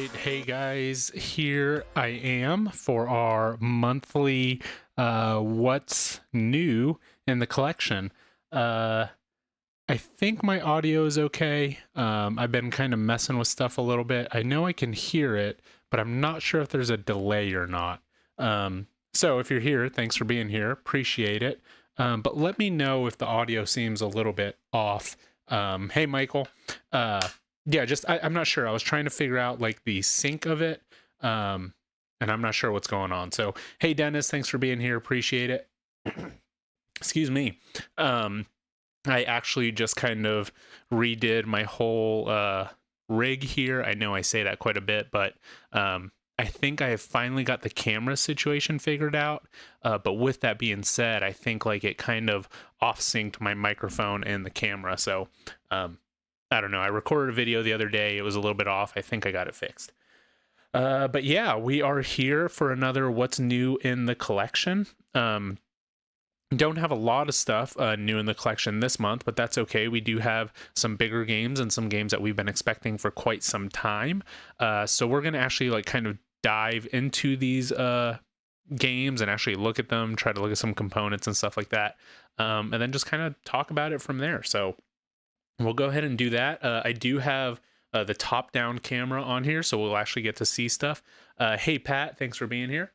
right, hey guys, here I am for our monthly what's new in the collection. I think my audio is okay. I've been kind of messing with stuff a little bit. I know I can hear it, but I'm not sure if there's a delay or not. So if you're here, thanks for being here. Appreciate it. But let me know if the audio seems a little bit off. Hey, Michael. Yeah, I'm not sure. I was trying to figure out like the sync of it. And I'm not sure what's going on. So, hey, Dennis, thanks for being here. Appreciate it. Excuse me. I actually just kind of redid my whole rig here. I know I say that quite a bit, but I think I have finally got the camera situation figured out. But with that being said, I think like it kind of off-synced my microphone and the camera. So I don't know. I recorded a video the other day. It was a little bit off. I think I got it fixed. But yeah, we are here for another What's New in the Collection. Don't have a lot of stuff new in the collection this month, but that's okay. We do have some bigger games and some games that we've been expecting for quite some time. So we're going to actually like kind of dive into these games and actually look at them, try to look at some components and stuff like that, and then just kind of talk about it from there. So we'll go ahead and do that. I do have the top-down camera on here, so we'll actually get to see stuff. Hey, Pat, thanks for being here.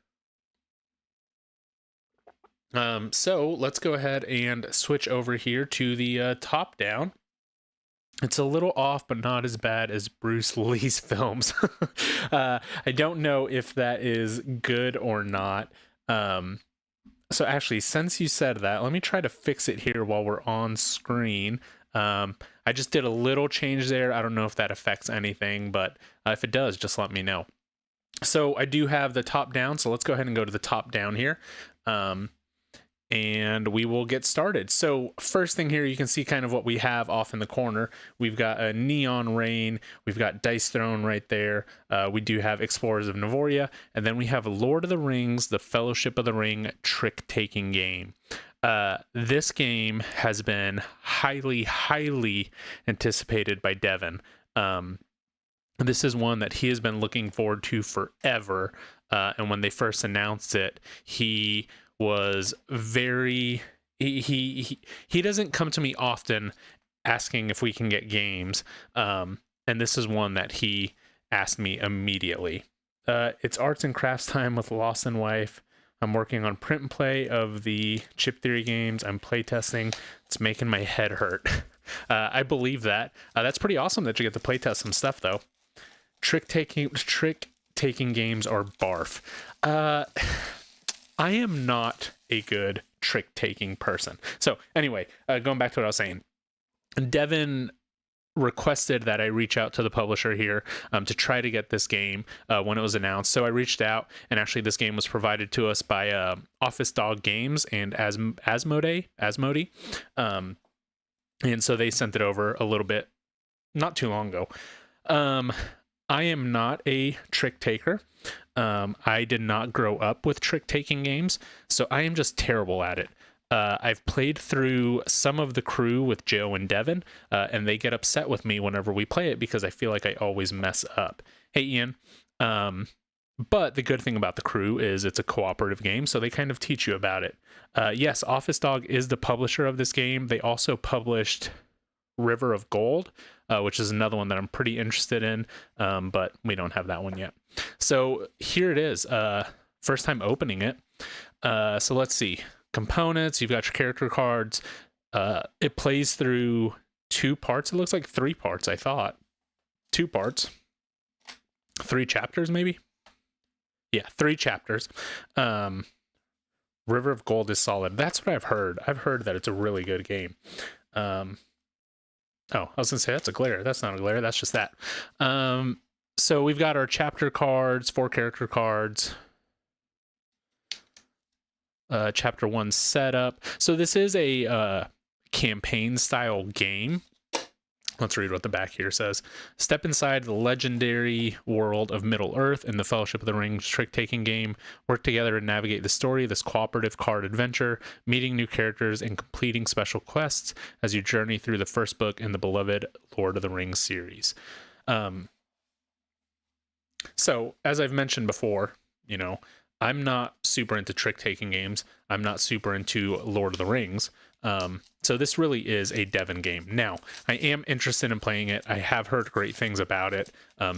So let's go ahead and switch over here to the top-down. It's a little off, but not as bad as Bruce Lee's films. I don't know if that is good or not. So actually, since you said that, let me try to fix it here while we're on screen. I just did a little change there. I don't know if that affects anything, but if it does, just let me know. So I do have the top down. So let's go ahead and go to the top down here. And we will get started. So first thing here, you can see kind of what we have off in the corner. We've got a Neon Rain. We've got Dice Throne right there. We do have Explorers of Navoria. And then we have Lord of the Rings, the Fellowship of the Ring trick-taking game. This game has been highly anticipated by Devin. This is one that he has been looking forward to forever. And when they first announced it, he was very he doesn't come to me often asking if we can get games, and this is one that he asked me immediately. It's arts and crafts time with Lost and Wife. I'm working on print and play of the Chip Theory games. I'm playtesting. It's making my head hurt. I believe that. That's pretty awesome that you get to playtest some stuff though. Trick taking games are barf. I am not a good trick-taking person. So anyway, going back to what I was saying, Devin requested that I reach out to the publisher here to try to get this game when it was announced. So I reached out, and actually this game was provided to us by Office Dog Games and Asmodee. And so they sent it over a little bit, not too long ago. I am not a trick taker. I did not grow up with trick-taking games, so I am just terrible at it. I've played through some of the crew with Joe and Devin, and they get upset with me whenever we play it because I feel like I always mess up. Hey, Ian. But the good thing about the crew is it's a cooperative game, so they kind of teach you about it. Yes, Office Dog is the publisher of this game. They also published River of Gold, which is another one that I'm pretty interested in, but we don't have that one yet. So here it is. First time opening it. So let's see. Components, you've got your character cards. It plays through 2 parts. It looks like 3 parts, I thought. 2 parts. 3 chapters, maybe? Yeah, 3 chapters. River of Gold is solid. That's what I've heard. I've heard that it's a really good game. Oh, I was going to say that's a glare. That's not a glare. That's just that. So we've got our chapter cards, 4 character cards. Chapter 1 setup. So this is a campaign style game. Let's read what the back here says. Step inside the legendary world of Middle-earth in the Fellowship of the Ring trick-taking game. Work together to navigate the story of this cooperative card adventure, meeting new characters and completing special quests as you journey through the first book in the beloved Lord of the Rings series. So, as I've mentioned before, you know, I'm not super into trick-taking games. I'm not super into Lord of the Rings. So this really is a Devon game. Now, I am interested in playing it. I have heard great things about it.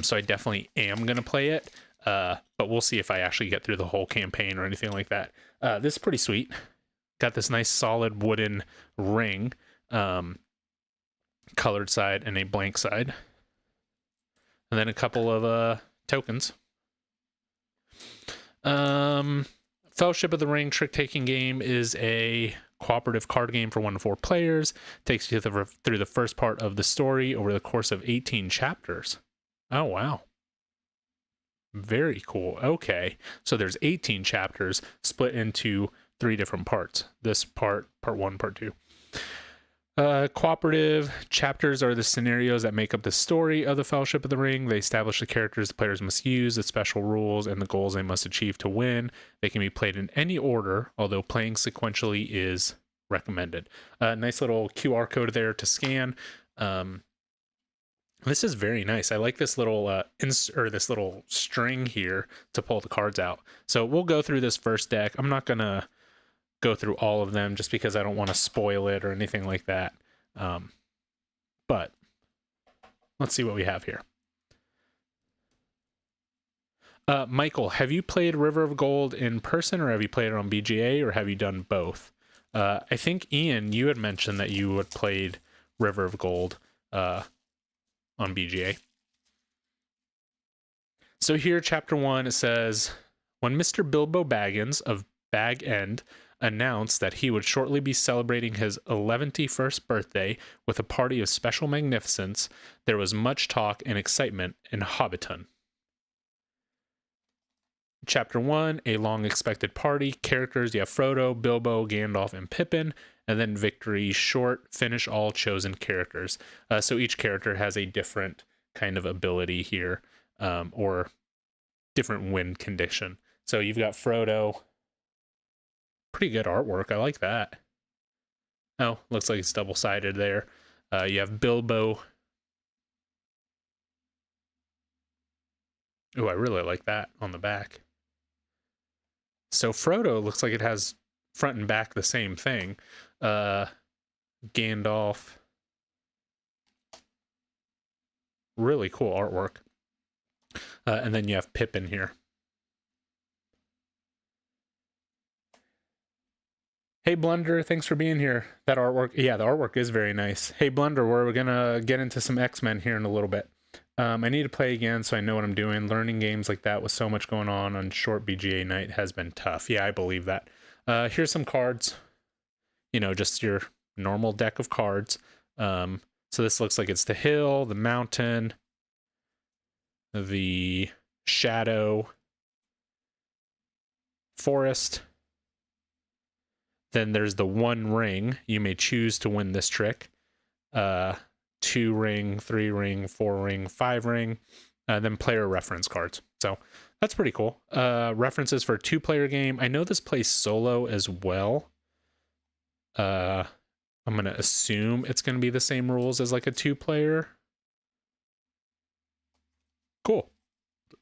So I definitely am going to play it. But we'll see if I actually get through the whole campaign or anything like that. This is pretty sweet. Got this nice solid wooden ring, colored side and a blank side. And then a couple of tokens. Fellowship of the Ring trick-taking game is a cooperative card game for 1 to 4 players. Takes you through the first part of the story over the course of 18 chapters. Oh, wow. Very cool. Okay. So there's 18 chapters split into 3 different parts. This part 1, part 2. Cooperative chapters are the scenarios that make up the story of the Fellowship of the Ring. They establish the characters the players must use, the special rules, and the goals they must achieve to win. They can be played in any order, although playing sequentially is recommended. Nice little QR code there to scan. This is very nice. I like this little this little string here to pull the cards out. So we'll go through this first deck. I'm not gonna go through all of them just because I don't want to spoil it or anything like that. But let's see what we have here. Michael, have you played River of Gold in person, or have you played it on BGA, or have you done both? I think, Ian, you had mentioned that you had played River of Gold on BGA. So here, chapter 1, it says, when Mr. Bilbo Baggins of Bag End announced that he would shortly be celebrating his 111st birthday with a party of special magnificence, there was much talk and excitement in Hobbiton. Chapter 1, a long-expected party. Characters, you have Frodo, Bilbo, Gandalf, and Pippin. And then victory, short, finish all chosen characters. So each character has a different kind of ability here, or different win condition. So you've got Frodo. Pretty good artwork. I like that. Oh, looks like it's double-sided there. You have Bilbo. Oh, I really like that on the back. So Frodo looks like it has front and back the same thing. Gandalf. Really cool artwork. And then you have Pippin here. Hey, Blunder, thanks for being here. That artwork, yeah, the artwork is very nice. Hey, Blunder, we're going to get into some X-Men here in a little bit. I need to play again so I know what I'm doing. Learning games like that with so much going on short BGA night has been tough. Yeah, I believe that. Here's some cards. You know, just your normal deck of cards. So this looks like it's the hill, the mountain, the shadow, forest. Then there's the 1 ring. You may choose to win this trick. 2 ring, 3 ring, 4 ring, 5 ring, then player reference cards. So that's pretty cool. References for a 2-player game. I know this plays solo as well. I'm going to assume it's going to be the same rules as like a 2-player. Cool.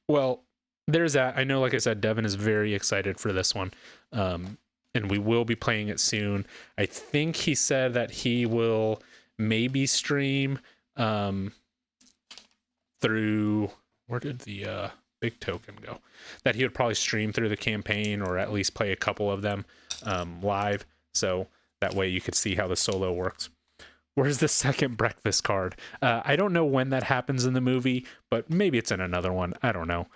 Well, there's that. I know, like I said, Devin is very excited for this one. And we will be playing it soon. I think he said that he will maybe stream through, where did the big token go? That he would probably stream through the campaign, or at least play a couple of them live. So that way you could see how the solo works. Where's the second breakfast card? I don't know when that happens in the movie, but maybe it's in another one. I don't know.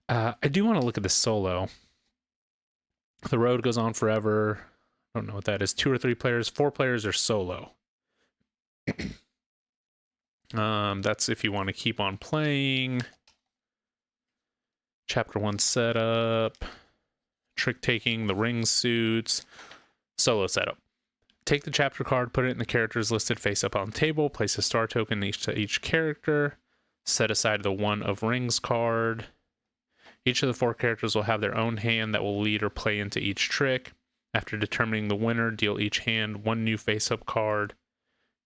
I do want to look at the solo. The road goes on forever. I don't know what that is. 2 or 3 players. 4 players are solo. That's if you want to keep on playing. Chapter 1 setup. Trick taking, the ring suits. Solo setup. Take the chapter card, put it in the characters listed face up on the table. Place a star token to each character. Set aside the 1 of rings card. Each of the 4 characters will have their own hand that will lead or play into each trick. After determining the winner, deal each hand 1 new face-up card.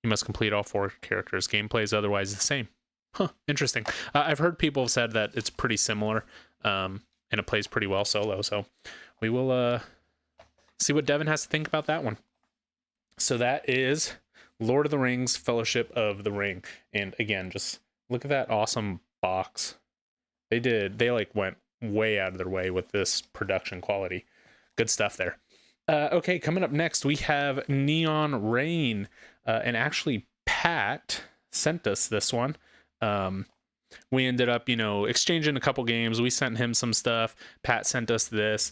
You must complete all 4 characters. Gameplay is otherwise the same. Huh, interesting. I've heard people have said that it's pretty similar, and it plays pretty well solo. So we will see what Devin has to think about that one. So that is Lord of the Rings: Fellowship of the Ring. And again, just look at that awesome box. They like went way out of their way with this production quality. Good stuff there. Okay, coming up next, we have Neon Rain. And actually, Pat sent us this one. We ended up, exchanging a couple games. We sent him some stuff. Pat sent us this.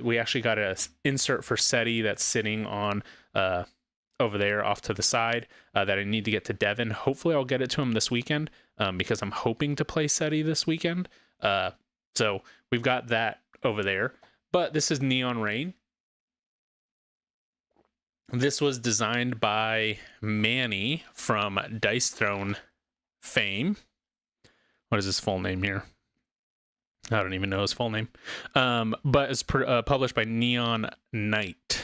We actually got an insert for SETI that's sitting on over there off to the side that I need to get to Devin. Hopefully I'll get it to him this weekend because I'm hoping to play SETI this weekend. So we've got that over there. But this is Neon Rain. This was designed by Manny from Dice Throne fame. What is his full name here? I don't even know his full name. But it's published by Neon Knight.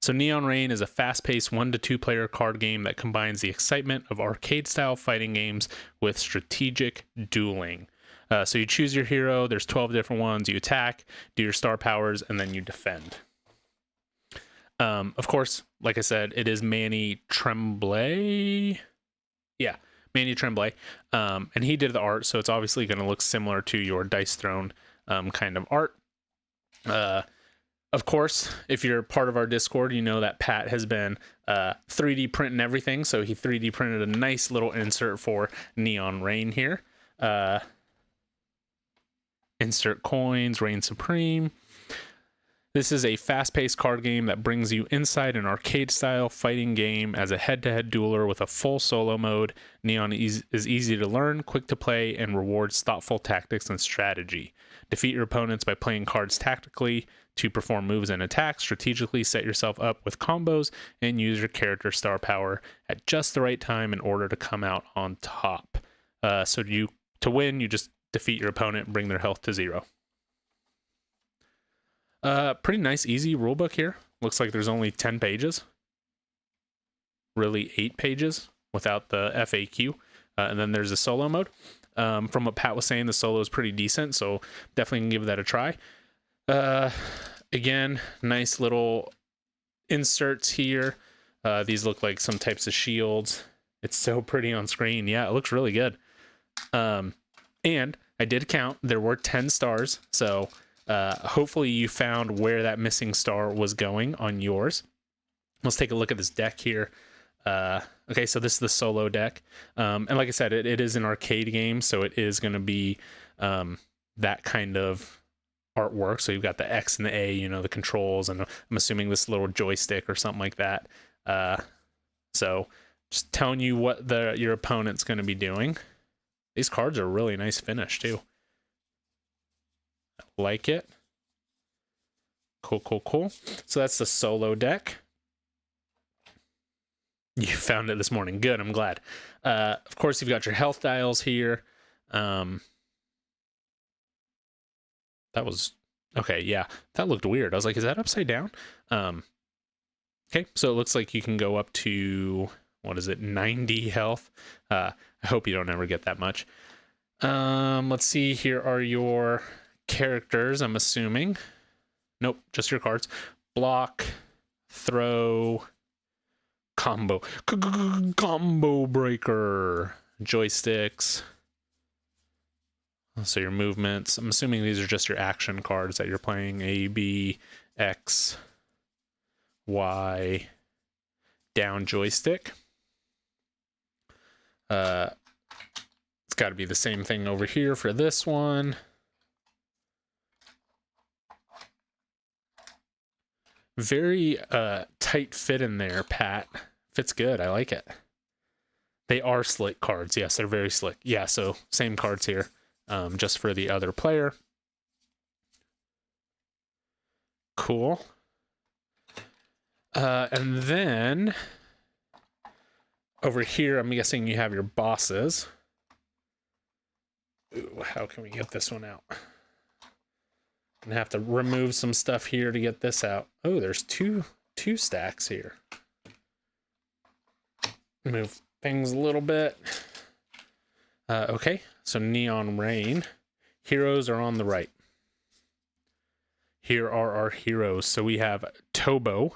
So Neon Rain is a fast-paced 1 to 2 player card game that combines the excitement of arcade-style fighting games with strategic dueling. So you choose your hero. There's 12 different ones. You attack, do your star powers, and then you defend. Of course, like I said, it is Manny Tremblay. Yeah, Manny Tremblay. And he did the art, so it's obviously going to look similar to your Dice Throne kind of art. Of course, if you're part of our Discord, you know that Pat has been 3D printing everything. So he 3D printed a nice little insert for Neon Rain here. Insert coins, Reign Supreme. This is a fast-paced card game that brings you inside an arcade-style fighting game as a head-to-head dueler with a full solo mode. Neon is easy to learn, quick to play, and rewards thoughtful tactics and strategy. Defeat your opponents by playing cards tactically to perform moves and attacks. Strategically set yourself up with combos and use your character star power at just the right time in order to come out on top. So to win, you just defeat your opponent and bring their health to 0. Pretty nice, easy rulebook here. Looks like there's only 10 pages. Really 8 pages without the FAQ. And then there's a solo mode. From what Pat was saying, the solo is pretty decent, so definitely can give that a try. Again, nice little inserts here. These look like some types of shields. It's so pretty on screen. Yeah, it looks really good. And I did count. There were 10 stars, so hopefully you found where that missing star was going on yours. Let's take a look at this deck here. Okay, so this is the solo deck. And like I said, it is an arcade game, so it is going to be that kind of artwork. So you've got the X and the A, the controls, and I'm assuming this little joystick or something like that. So just telling you what your opponent's going to be doing. These cards are really nice finish too. I like it. Cool. So that's the solo deck. You found it this morning. Good, I'm glad. Of course, you've got your health dials here. That was... Okay, yeah. That looked weird. I was like, is that upside down? Okay, so it looks like you can go up to... What is it? 90 health. I hope you don't ever get that much. Let's see. Here are your characters, I'm assuming. Nope, just your cards. Block, throw, combo. Combo breaker. Joysticks. So your movements. I'm assuming these are just your action cards that you're playing. A, B, X, Y, down joystick. It's got to be the same thing over here for this one. Very tight fit in there, Pat. Fits good. I like it. They are slick cards. Yes, they're very slick. Yeah, so same cards here, just for the other player. Cool. And then over here, I'm guessing you have your bosses. Ooh, how can we get this one out? I'm gonna have to remove some stuff here to get this out. Oh, there's two stacks here. Move things a little bit. Okay, so Neon Rain. Heroes are on the right. Here are our heroes. So we have Tobo,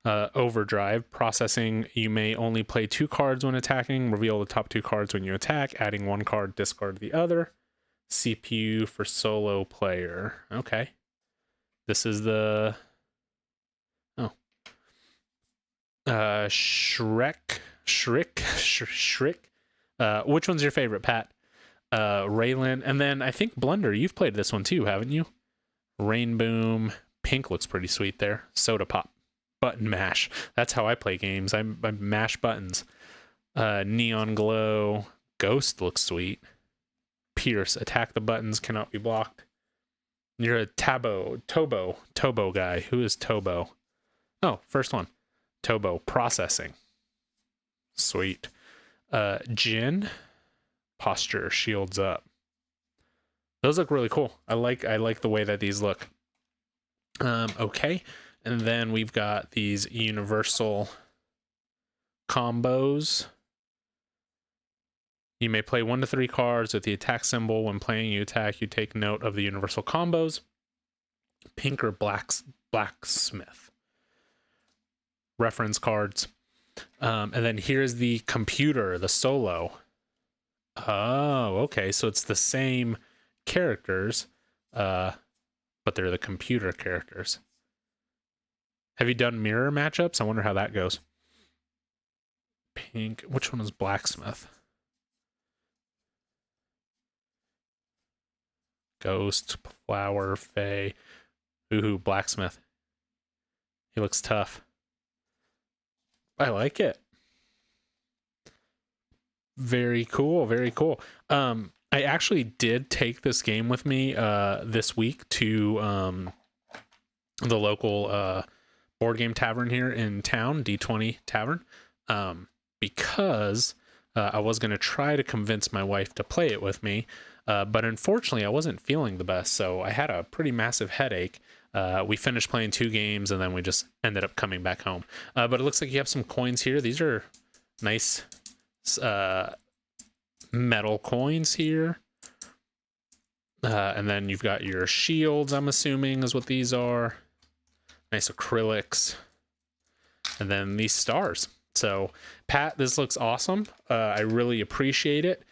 Overdrive, processing. You may only play 2 cards when attacking. Reveal the top 2 cards when you attack. Adding 1 card, discard the other. CPU for solo player. Okay. This is the... Oh. Shriek. Which one's your favorite, Pat? Raylan. And then I think Blunder, you've played this one too, haven't you? Rain Boom. Pink looks pretty sweet there. Soda Pop. Button Mash. That's how I play games. I mash buttons. Neon Glow. Ghost looks sweet. Pierce. Attack the buttons. Cannot be blocked. You're a Tobo guy. Who is Tobo? Oh, first one. Tobo. Processing. Sweet. Jin. Posture. Shields up. Those look really cool. I like the way that these look. Okay. And then we've got these universal combos. You may play 1 to 3 cards with the attack symbol. When playing you attack, you take note of the universal combos. Pink or blacksmith. Reference cards. And then here's the computer, the solo. Oh, okay. So it's the same characters, but they're the computer characters. Have you done mirror matchups? I wonder how that goes. Pink. Which one is blacksmith? Ghost, flower, fae. Ooh, blacksmith. He looks tough. I like it. Very cool. Very cool. I actually did take this game with me this week to the local board game tavern here in town, D20 Tavern, because I was going to try to convince my wife to play it with me, but unfortunately I wasn't feeling the best, so I had a pretty massive headache. We finished playing 2 games, and then we just ended up coming back home. But it looks like you have some coins here. These are nice metal coins here. And then you've got your shields, I'm assuming is what these are. Nice acrylics. And then these stars. So, Pat, this looks awesome. I really appreciate it.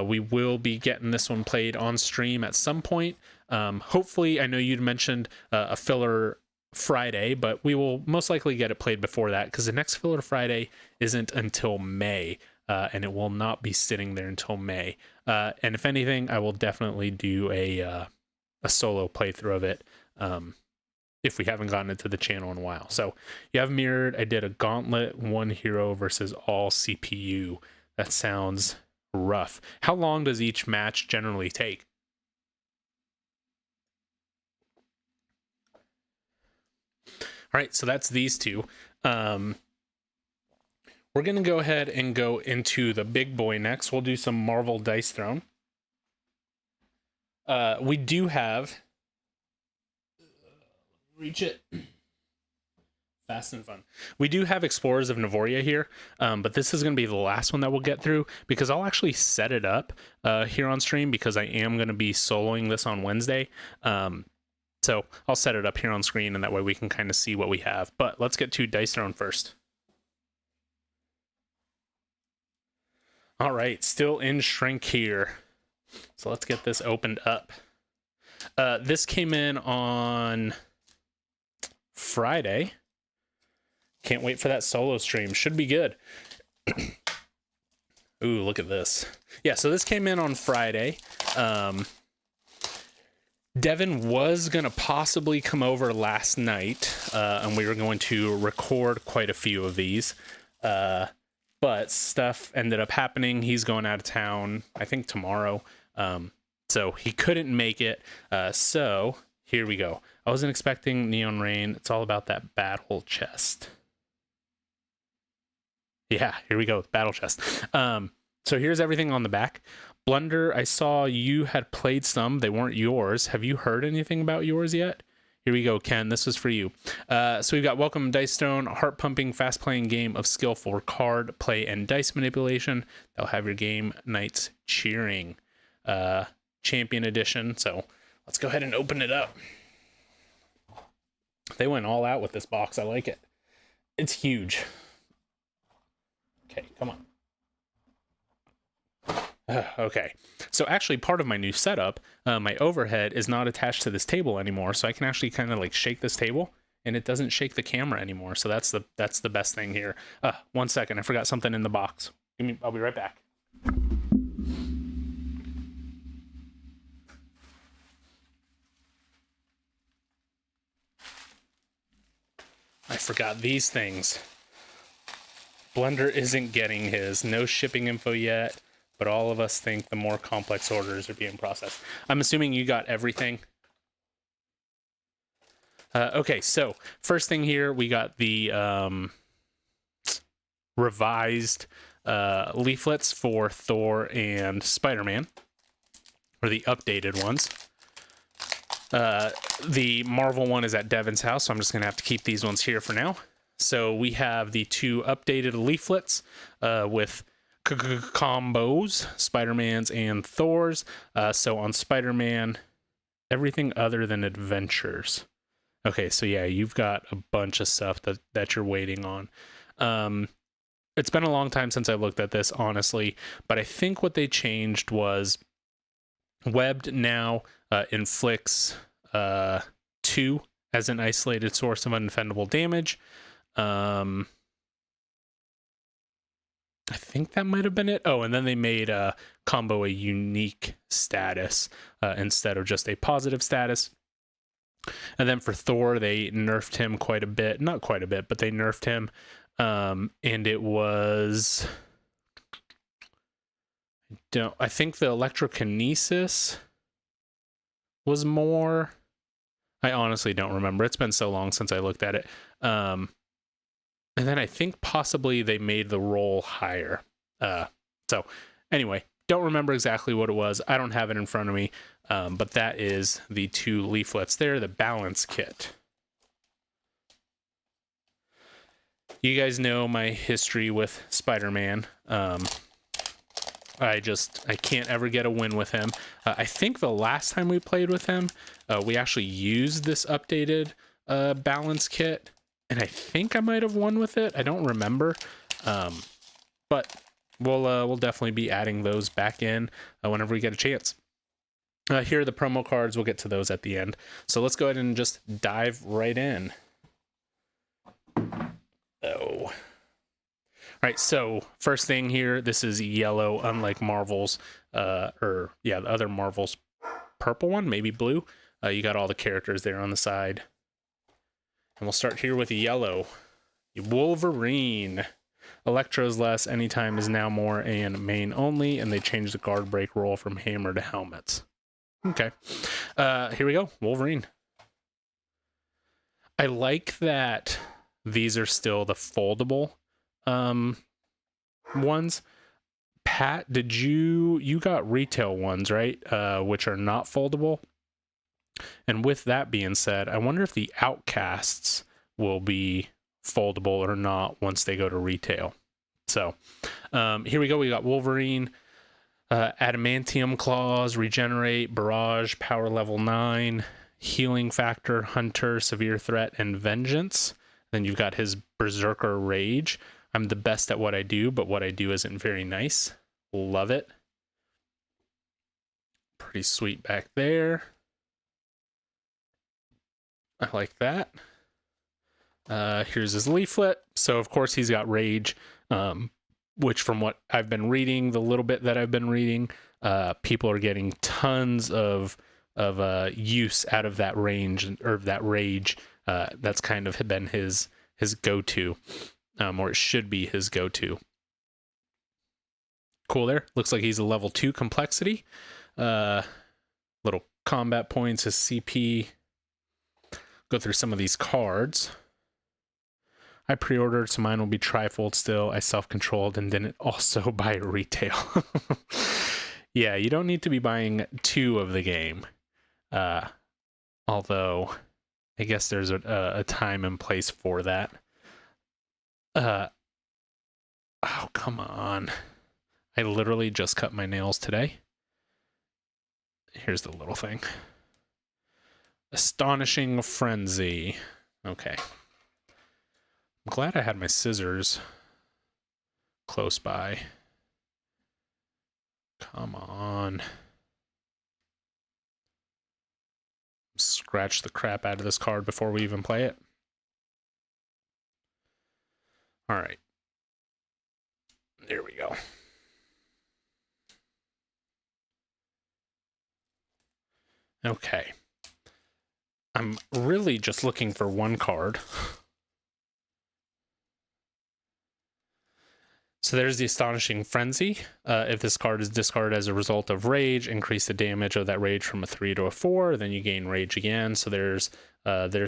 We will be getting this one played on stream at some point. Hopefully, I know you'd mentioned a filler Friday, but we will most likely get it played before that, because the next filler Friday isn't until May. And it will not be sitting there until May. And if anything, I will definitely do a solo playthrough of it if we haven't gotten it to the channel in a while. So you have mirrored. I did a gauntlet, 1 hero versus all CPU. That sounds rough. How long does each match generally take? All right, so that's these 2. We're going to go ahead and go into the big boy next. We'll do some Marvel Dice Throne. We do have... Reach it. Fast and fun. We do have Explorers of Navoria here, but this is going to be the last one that we'll get through, because I'll actually set it up here on stream, because I am going to be soloing this on Wednesday. So I'll set it up here on screen, and that way we can kind of see what we have. But let's get to Dice Throne first. All right, still in shrink here. So let's get this opened up. This came in on Friday. Can't wait for that solo stream. Should be good. Ooh, look at this. Yeah, so this came in on Friday. Devin was going to possibly come over last night, and we were going to record quite a few of these. But stuff ended up happening. He's going out of town, I think tomorrow. So he couldn't make it. So here we go. I wasn't expecting Neon Rain. It's all about that battle chest. Yeah, here we go. Battle chest. So here's everything on the back. Blunder, I saw you had played some. They weren't yours. Have you heard anything about yours yet? Here we go, Ken. This is for you. So we've got Welcome Dice Stone, heart-pumping, fast-playing game of skillful card play and dice manipulation. They'll have your game nights cheering. Champion edition. So let's go ahead and open it up. They went all out with this box. I like it. It's huge. Okay, come on. Okay, so actually part of my new setup, my overhead is not attached to this table anymore, so I can actually kind of like shake this table and it doesn't shake the camera anymore. So that's the best thing here. 1 second, I forgot something in the box. I'll be right back. I forgot these things. Blender isn't getting his. No shipping info yet, but all of us think the more complex orders are being processed. I'm assuming you got everything. Okay, so first thing here, we got the revised leaflets for Thor and Spider-Man, or the updated ones. The Marvel one is at Devin's house, so I'm just going to have to keep these ones here for now. So we have the 2 updated leaflets with combos, Spider-Man's and Thor's. So on Spider-Man, everything other than adventures. Okay, so yeah, you've got a bunch of stuff that you're waiting on. It's been a long time since I looked at this, honestly, but I think what they changed was Webbed now inflicts 2 as an isolated source of undefendable damage. I think that might have been it. Oh, and then they made combo a unique status instead of just a positive status. And then for Thor, they nerfed him quite a bit. Not quite a bit, but they nerfed him. And it was... I think the electrokinesis was more... I honestly don't remember. It's been so long since I looked at it. And then I think possibly they made the roll higher. So anyway, don't remember exactly what it was. I don't have it in front of me. But that is the 2 leaflets there, the balance kit. You guys know my history with Spider-Man. I can't ever get a win with him. I think the last time we played with him, we actually used this updated balance kit, and I think I might have won with it. I don't remember, but we'll definitely be adding those back in whenever we get a chance. Here are the promo cards. We'll get to those at the end. So let's go ahead and just dive right in. Oh. All right, so first thing here, this is yellow, unlike Marvel's, the other Marvel's purple one, maybe blue. You got all the characters there on the side. And we'll start here with yellow. Wolverine. Electro's less, anytime is now more, and main only, and they changed the guard break roll from hammer to helmets. Okay, here we go, Wolverine. I like that these are still the foldable ones. Pat, you got retail ones, right? Which are not foldable. And with that being said, I wonder if the Outcasts will be foldable or not once they go to retail. So here we go. We got Wolverine, adamantium claws, regenerate, barrage, power level 9, healing factor, hunter, severe threat, and vengeance. Then you've got his berserker rage. I'm the best at what I do, but what I do isn't very nice. Love it. Pretty sweet back there. I like that. Here's his leaflet. So of course he's got rage, which from what I've been reading, the little bit that I've been reading, people are getting tons of use out of that range or that rage. That's kind of been his go-to, or it should be his go-to. Cool there. Looks like he's a level 2 complexity. Little combat points, his CP. Go through some of these cards. I pre-ordered, so mine will be trifold still. I self-controlled and didn't also buy it retail. Yeah, you don't need to be buying 2 of the game. Although I guess there's a time and place for that. Oh, come on. I literally just cut my nails today. Here's the little thing. Astonishing Frenzy. Okay. I'm glad I had my scissors close by. Come on. Scratch the crap out of this card before we even play it. All right. There we go. Okay. I'm really just looking for one card. So there's the Astonishing Frenzy. If this card is discarded as a result of rage, increase the damage of that rage from a 3 to a 4, then you gain rage again. So there's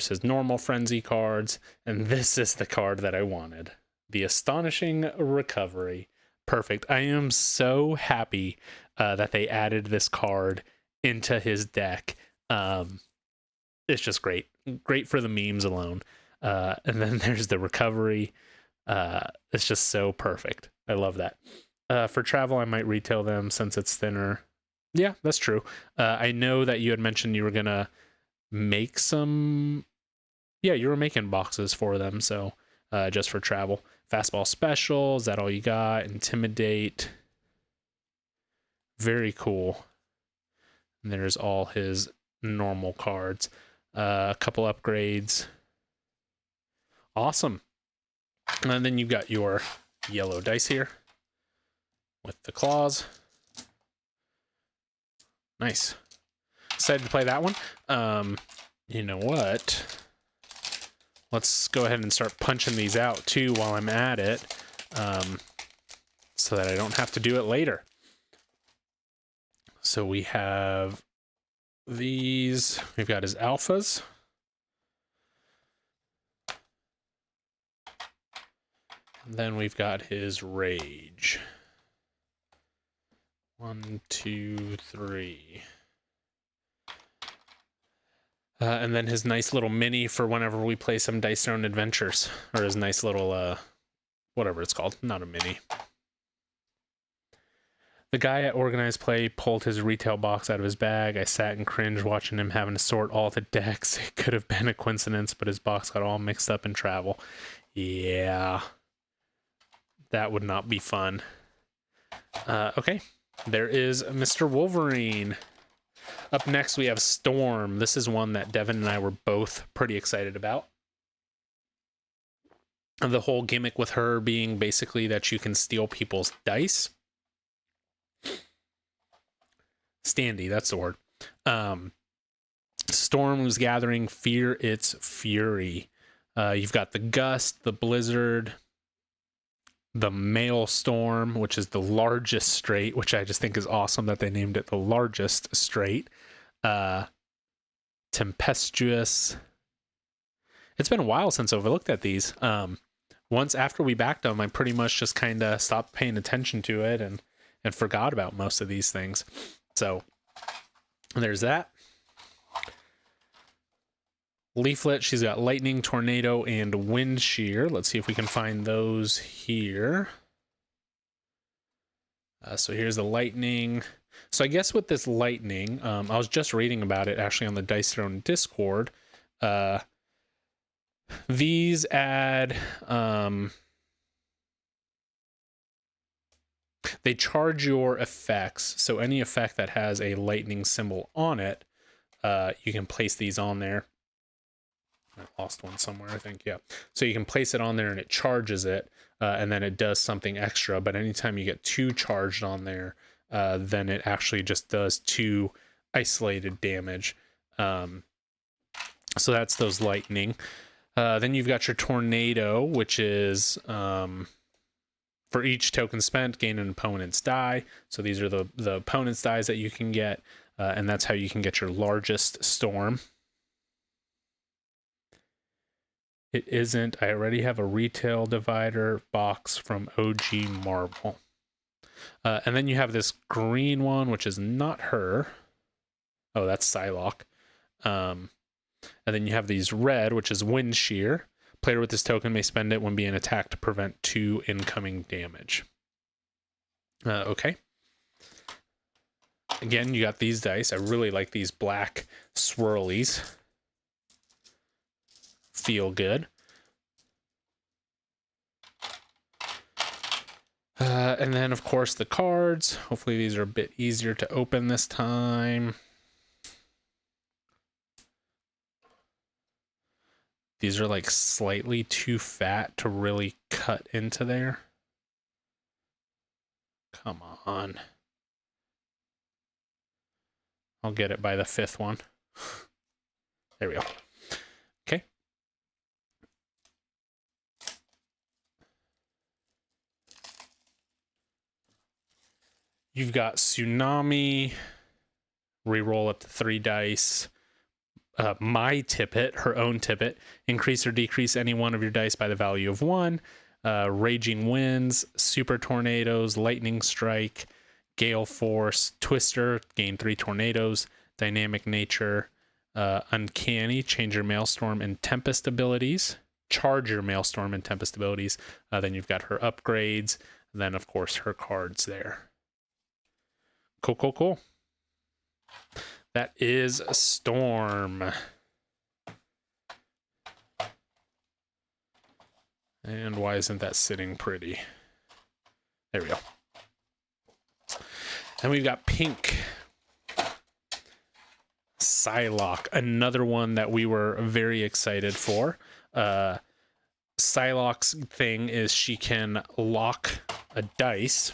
his normal Frenzy cards, and this is the card that I wanted. The Astonishing Recovery. Perfect. I am so happy that they added this card into his deck. It's just great. Great for the memes alone. And then there's the Recovery. It's just so perfect. I love that. For travel, I might retail them since it's thinner. Yeah, that's true. I know that you had mentioned you were gonna make some. Yeah, you were making boxes for them, so just for travel. Fastball Special, is that all you got? Intimidate. Very cool. And there's all his normal cards. A couple upgrades. Awesome. And then you've got your yellow dice here with the claws. Nice. Excited to play that one. You know what? Let's go ahead and start punching these out too while I'm at it, so that I don't have to do it later. So we have these. We've got his alphas. And then we've got his rage. 1, 2, 3. And then his nice little mini for whenever we play some Dice Throne Adventures. Or his nice little, whatever it's called. Not a mini. The guy at Organized Play pulled his retail box out of his bag. I sat and cringed watching him having to sort all the decks. It could have been a coincidence, but his box got all mixed up in travel. Yeah. That would not be fun. Okay. There is Mr. Wolverine. Up next, we have Storm. This is one that Devin and I were both pretty excited about. The whole gimmick with her being basically that you can steal people's dice. Standy, that's the word. Storm was gathering fear its fury. You've got the Gust, the Blizzard, the Maelstrom, which is the largest strait, which I just think is awesome that they named it the largest strait. Tempestuous. It's been a while since I've looked at these. Once after we backed them, I pretty much just kind of stopped paying attention to it and forgot about most of these things. So there's that. Leaflet, she's got Lightning, Tornado, and Wind Shear. Let's see if we can find those here. So here's the Lightning. So I guess with this Lightning, I was just reading about it actually on the Dice Throne Discord. These add... they charge your effects. So any effect that has a lightning symbol on it, you can place these on there. I lost one somewhere, I think. Yeah. So you can place it on there and it charges it, and then it does something extra. But anytime you get 2 charged on there, then it actually just does 2 isolated damage. So that's those lightning. Then you've got your tornado, which is for each token spent, gain an opponent's die. So these are the opponent's dies that you can get, and that's how you can get your largest storm. It isn't. I already have a retail divider box from OG Marvel. And then you have this green one, which is not her. Oh, that's Psylocke. And then you have these red, which is wind shear. Player with this token may spend it when being attacked to prevent 2 incoming damage. Okay. Again, you got these dice. I really like these black swirlies. Feel good. And then, of course, the cards. Hopefully these are a bit easier to open this time. These are like slightly too fat to really cut into there. Come on. I'll get it by the 5th one. There we go. Okay. You've got Tsunami. Reroll up to 3 dice. My tippet, her own tippet. Increase or decrease any one of your dice by the value of 1. Raging Winds, Super Tornadoes, Lightning Strike, Gale Force, Twister, gain 3 tornadoes, Dynamic Nature, Uncanny, change your Maelstrom and Tempest abilities, charge your Maelstrom and Tempest abilities. Then you've got her upgrades, then of course her cards there. Cool, cool, cool. That is Storm. And why isn't that sitting pretty? There we go. And we've got Pink. Psylocke, another one that we were very excited for. Psylocke's thing is she can lock a dice,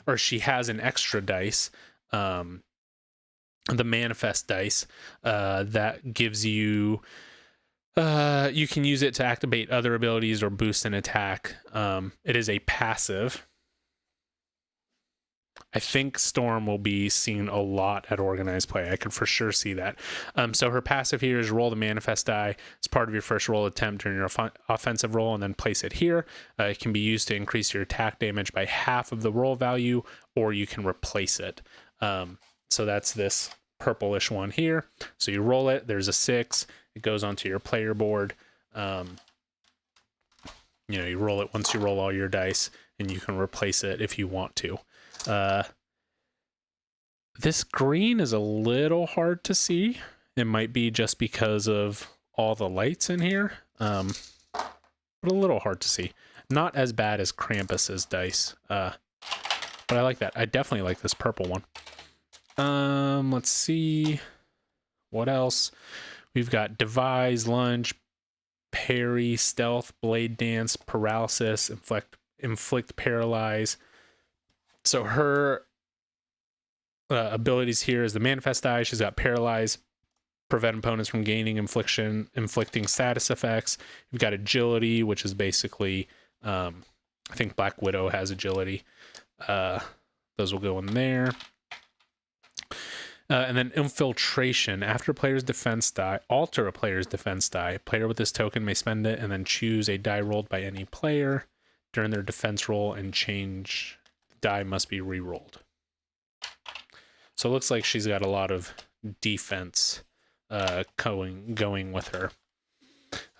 or she has an extra dice, the manifest dice, that gives you, you can use it to activate other abilities or boost an attack. It is a passive. I think Storm will be seen a lot at organized play. I could for sure see that. So her passive here is roll the manifest die as part of your first roll attempt during your offensive roll, and then place it here. It can be used to increase your attack damage by half of the roll value, or you can replace it. So that's this purplish one here. So you roll it, there's a 6, it goes onto your player board. You know, you roll it once you roll all your dice, and you can replace it if you want to. This green is a little hard to see. It might be just because of all the lights in here, but a little hard to see. Not as bad as Krampus's dice, but I like that. I definitely like this purple one. Let's see what else. We've got Devise, Lunge, Parry, Stealth, Blade Dance, Paralysis, Inflict, Paralyze. So her abilities here is the manifest die. She's got Paralyze, prevent opponents from gaining inflicting status effects. You've got Agility, which is basically, I think Black Widow has Agility. Those will go in there. And then Infiltration. After a player's defense die, alter a player's defense die. Player with this token may spend it and then choose a die rolled by any player during their defense roll, and change die must be re-rolled. So it looks like she's got a lot of defense going with her.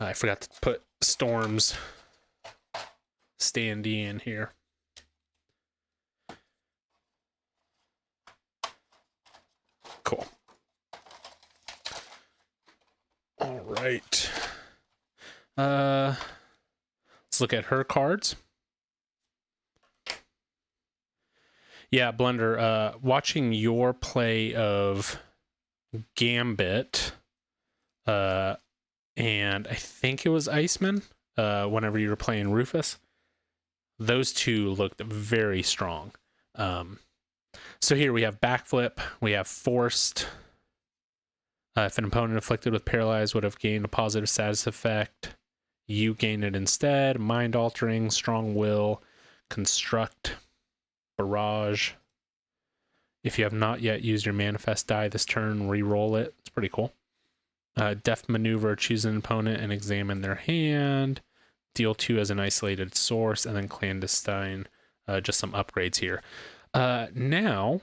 I forgot to put Storm's standee in here. Cool. All right. Let's look at her cards. Yeah, Blender, watching your play of Gambit, and I think it was Iceman, whenever you were playing Rufus, those two looked very strong. So here we have Backflip, we have Forced. If an opponent afflicted with Paralyze would have gained a positive status effect, you gain it instead. Mind Altering, Strong Will, Construct, Barrage. If you have not yet used your manifest die this turn, re-roll it. It's pretty cool. Deft Maneuver, choose an opponent and examine their hand. Deal 2 as an isolated source, and then Clandestine, just some upgrades here. Now,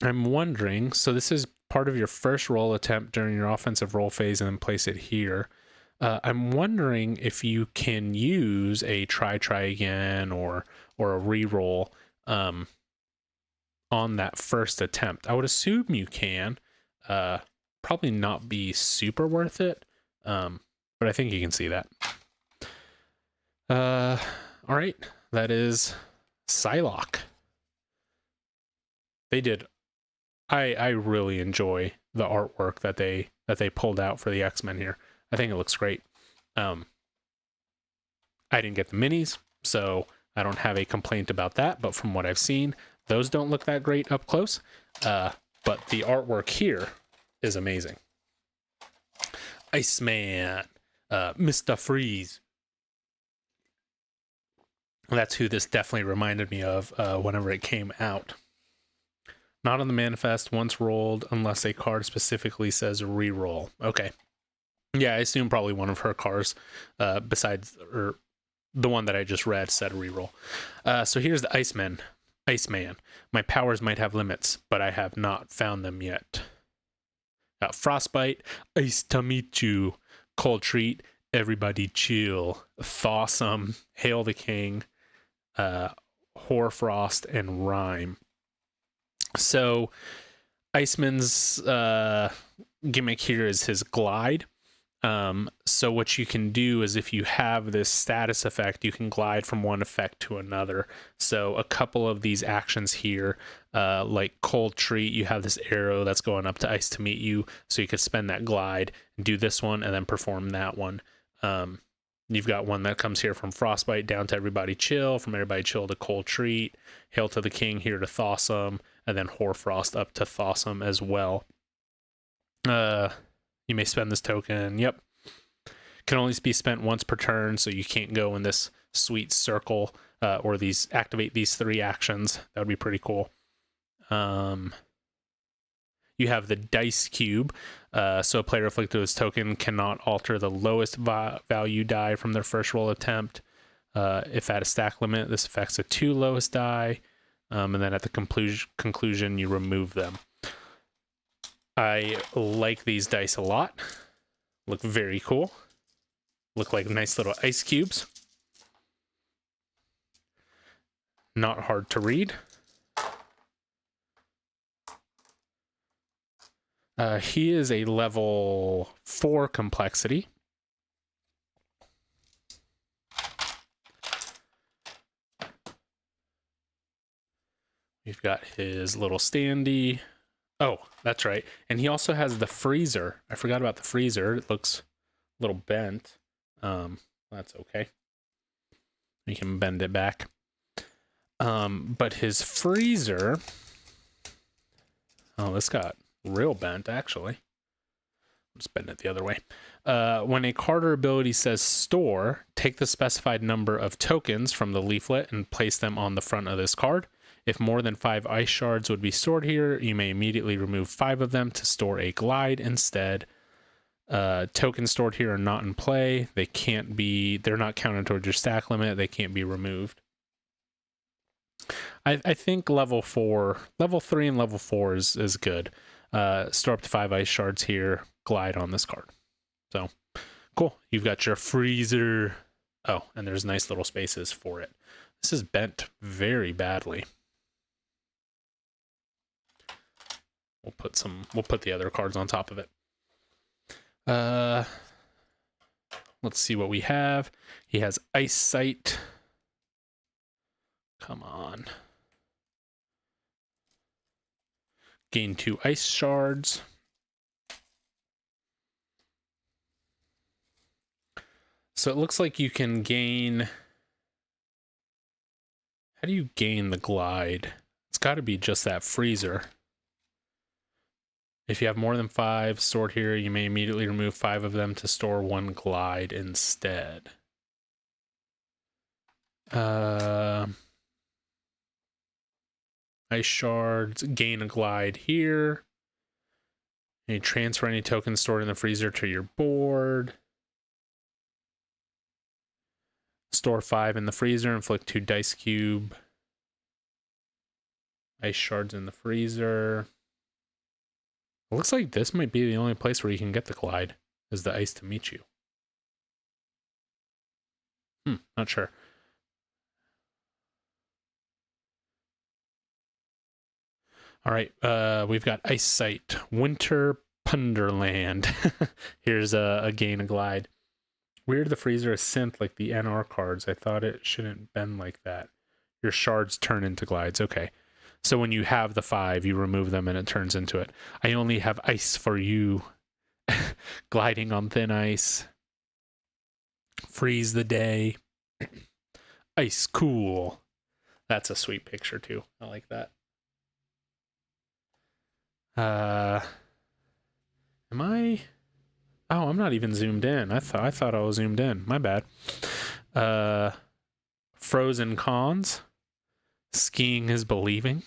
I'm wondering, so this is part of your first roll attempt during your offensive roll phase and then place it here. I'm wondering if you can use a try again or a reroll on that first attempt. I would assume you can. Probably not be super worth it, but I think you can see that. All right, that is Psylocke. They did. I really enjoy the artwork that they pulled out for the X-Men here. I think it looks great. I didn't get the minis, so I don't have a complaint about that. But from what I've seen, those don't look that great up close. But the artwork here is amazing. Iceman, Mr. Freeze. That's who this definitely reminded me of whenever it came out. Not on the manifest, once rolled, unless a card specifically says reroll. Okay. Yeah, I assume probably one of her cards, besides, or the one that I just read said reroll. So here's the Iceman. My powers might have limits, but I have not found them yet. Frostbite, Ice to meet you. Cold treat, everybody chill. Thawsome, Hail the King, Hoarfrost, and Rhyme. So Iceman's gimmick here is his glide. So what you can do is if you have this status effect, you can glide from one effect to another. So a couple of these actions here, like Cold Treat, you have this arrow that's going up to Ice to meet you. So you could spend that glide, do this one, and then perform that one. You've got one that comes here from Frostbite down to Everybody Chill, from Everybody Chill to Cold Treat, Hail to the King here to Thawsome, and then Hoarfrost up to Thawsome as well. You may spend this token. Yep. Can only be spent once per turn, so you can't go in this sweet circle or activate these 3 actions. That would be pretty cool. You have the dice cube. So a player afflicted with this token cannot alter the lowest value die from their first roll attempt. If at a stack limit, this affects the 2 lowest die. And then at the conclusion, you remove them. I like these dice a lot. Look very cool. Look like nice little ice cubes. Not hard to read. He is a level 4 complexity. We've got his little standee. Oh, that's right. And he also has the freezer. I forgot about the freezer. It looks a little bent. That's okay. We can bend it back. But his freezer... Oh, this got real bent, actually. Just bend it the other way. When a card or ability says store, take the specified number of tokens from the leaflet and place them on the front of this card. If more than 5 ice shards would be stored here, you may immediately remove 5 of them to store a glide instead. Tokens stored here are not in play. They're not counted towards your stack limit. They can't be removed. I think level 3 and level 4 is good. Store up to 5 ice shards here, glide on this card. So cool. You've got your freezer. Oh, and there's nice little spaces for it. This is bent very badly. We'll put the other cards on top of it. Let's see what we have. He has Ice Sight. Come on. Gain 2 ice shards. So it looks like you can gain... How do you gain the glide? It's got to be just that freezer. If you have more than 5 stored here, you may immediately remove 5 of them to store 1 glide instead. Ice shards, gain a glide here. And you transfer any tokens stored in the freezer to your board. Store 5 in the freezer, inflict 2 dice cube. Ice shards in the freezer. It looks like this might be the only place where you can get the glide, is the ice to meet you. Not sure. All right, we've got Ice Site, Winter Punderland. Here's a gain a glide. Weird the freezer is synth like the NR cards. I thought it shouldn't bend like that. Your shards turn into glides. Okay. So when you have the 5, you remove them and it turns into it. I only have ice for you. Gliding on thin ice. Freeze the day. Ice cool. That's a sweet picture too. I like that. Am I? Oh, I'm not even zoomed in. I thought I was zoomed in. My bad. Frozen cons. Skiing is believing.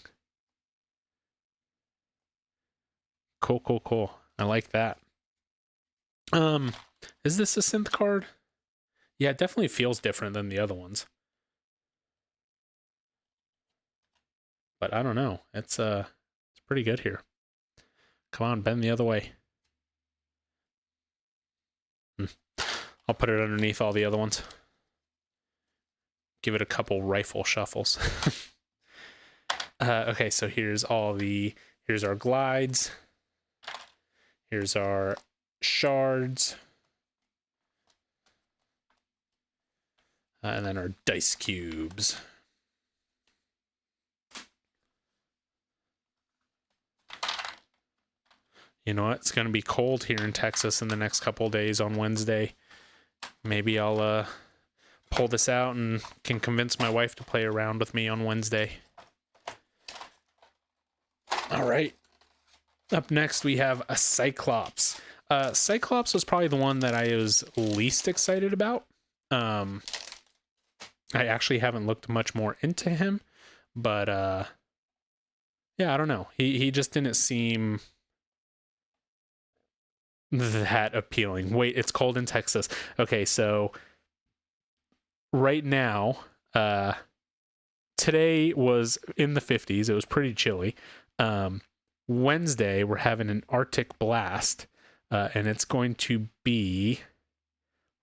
Cool. I like that. Is this a synth card? Yeah, it definitely feels different than the other ones. But I don't know. It's pretty good here. Come on, bend the other way. I'll put it underneath all the other ones. Give it a couple rifle shuffles. Okay, so here's our glides. Here's our shards. And then our dice cubes. You know what? It's going to be cold here in Texas in the next couple of days on Wednesday. Maybe I'll pull this out and can convince my wife to play around with me on Wednesday. All right. Up next, we have a Cyclops. Cyclops was probably the one that I was least excited about. I actually haven't looked much more into him, but yeah, I don't know. He just didn't seem that appealing. Wait, it's cold in Texas. Okay, so right now, today was in the 50s. It was pretty chilly. Wednesday, we're having an Arctic blast, and it's going to be,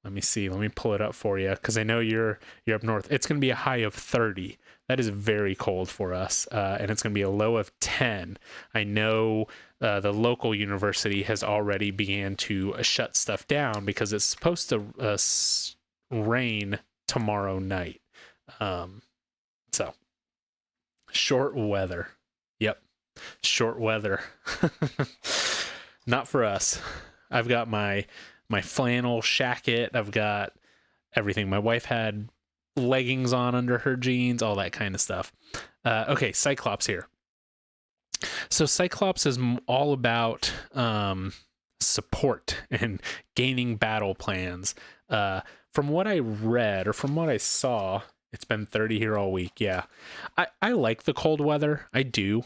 let me see, let me pull it up for you, because I know you're up north. It's going to be a high of 30. That is very cold for us, and it's going to be a low of 10. I know the local university has already began to shut stuff down because it's supposed to rain tomorrow night. So, short weather. Yep. Short weather. Not for us. I've got my flannel shacket. I've got everything. My wife had leggings on under her jeans, all that kind of stuff. Okay, Cyclops here. So Cyclops is all about support and gaining battle plans. From what I read or from what I saw, it's been 30 here all week. Yeah. I like the cold weather. I do.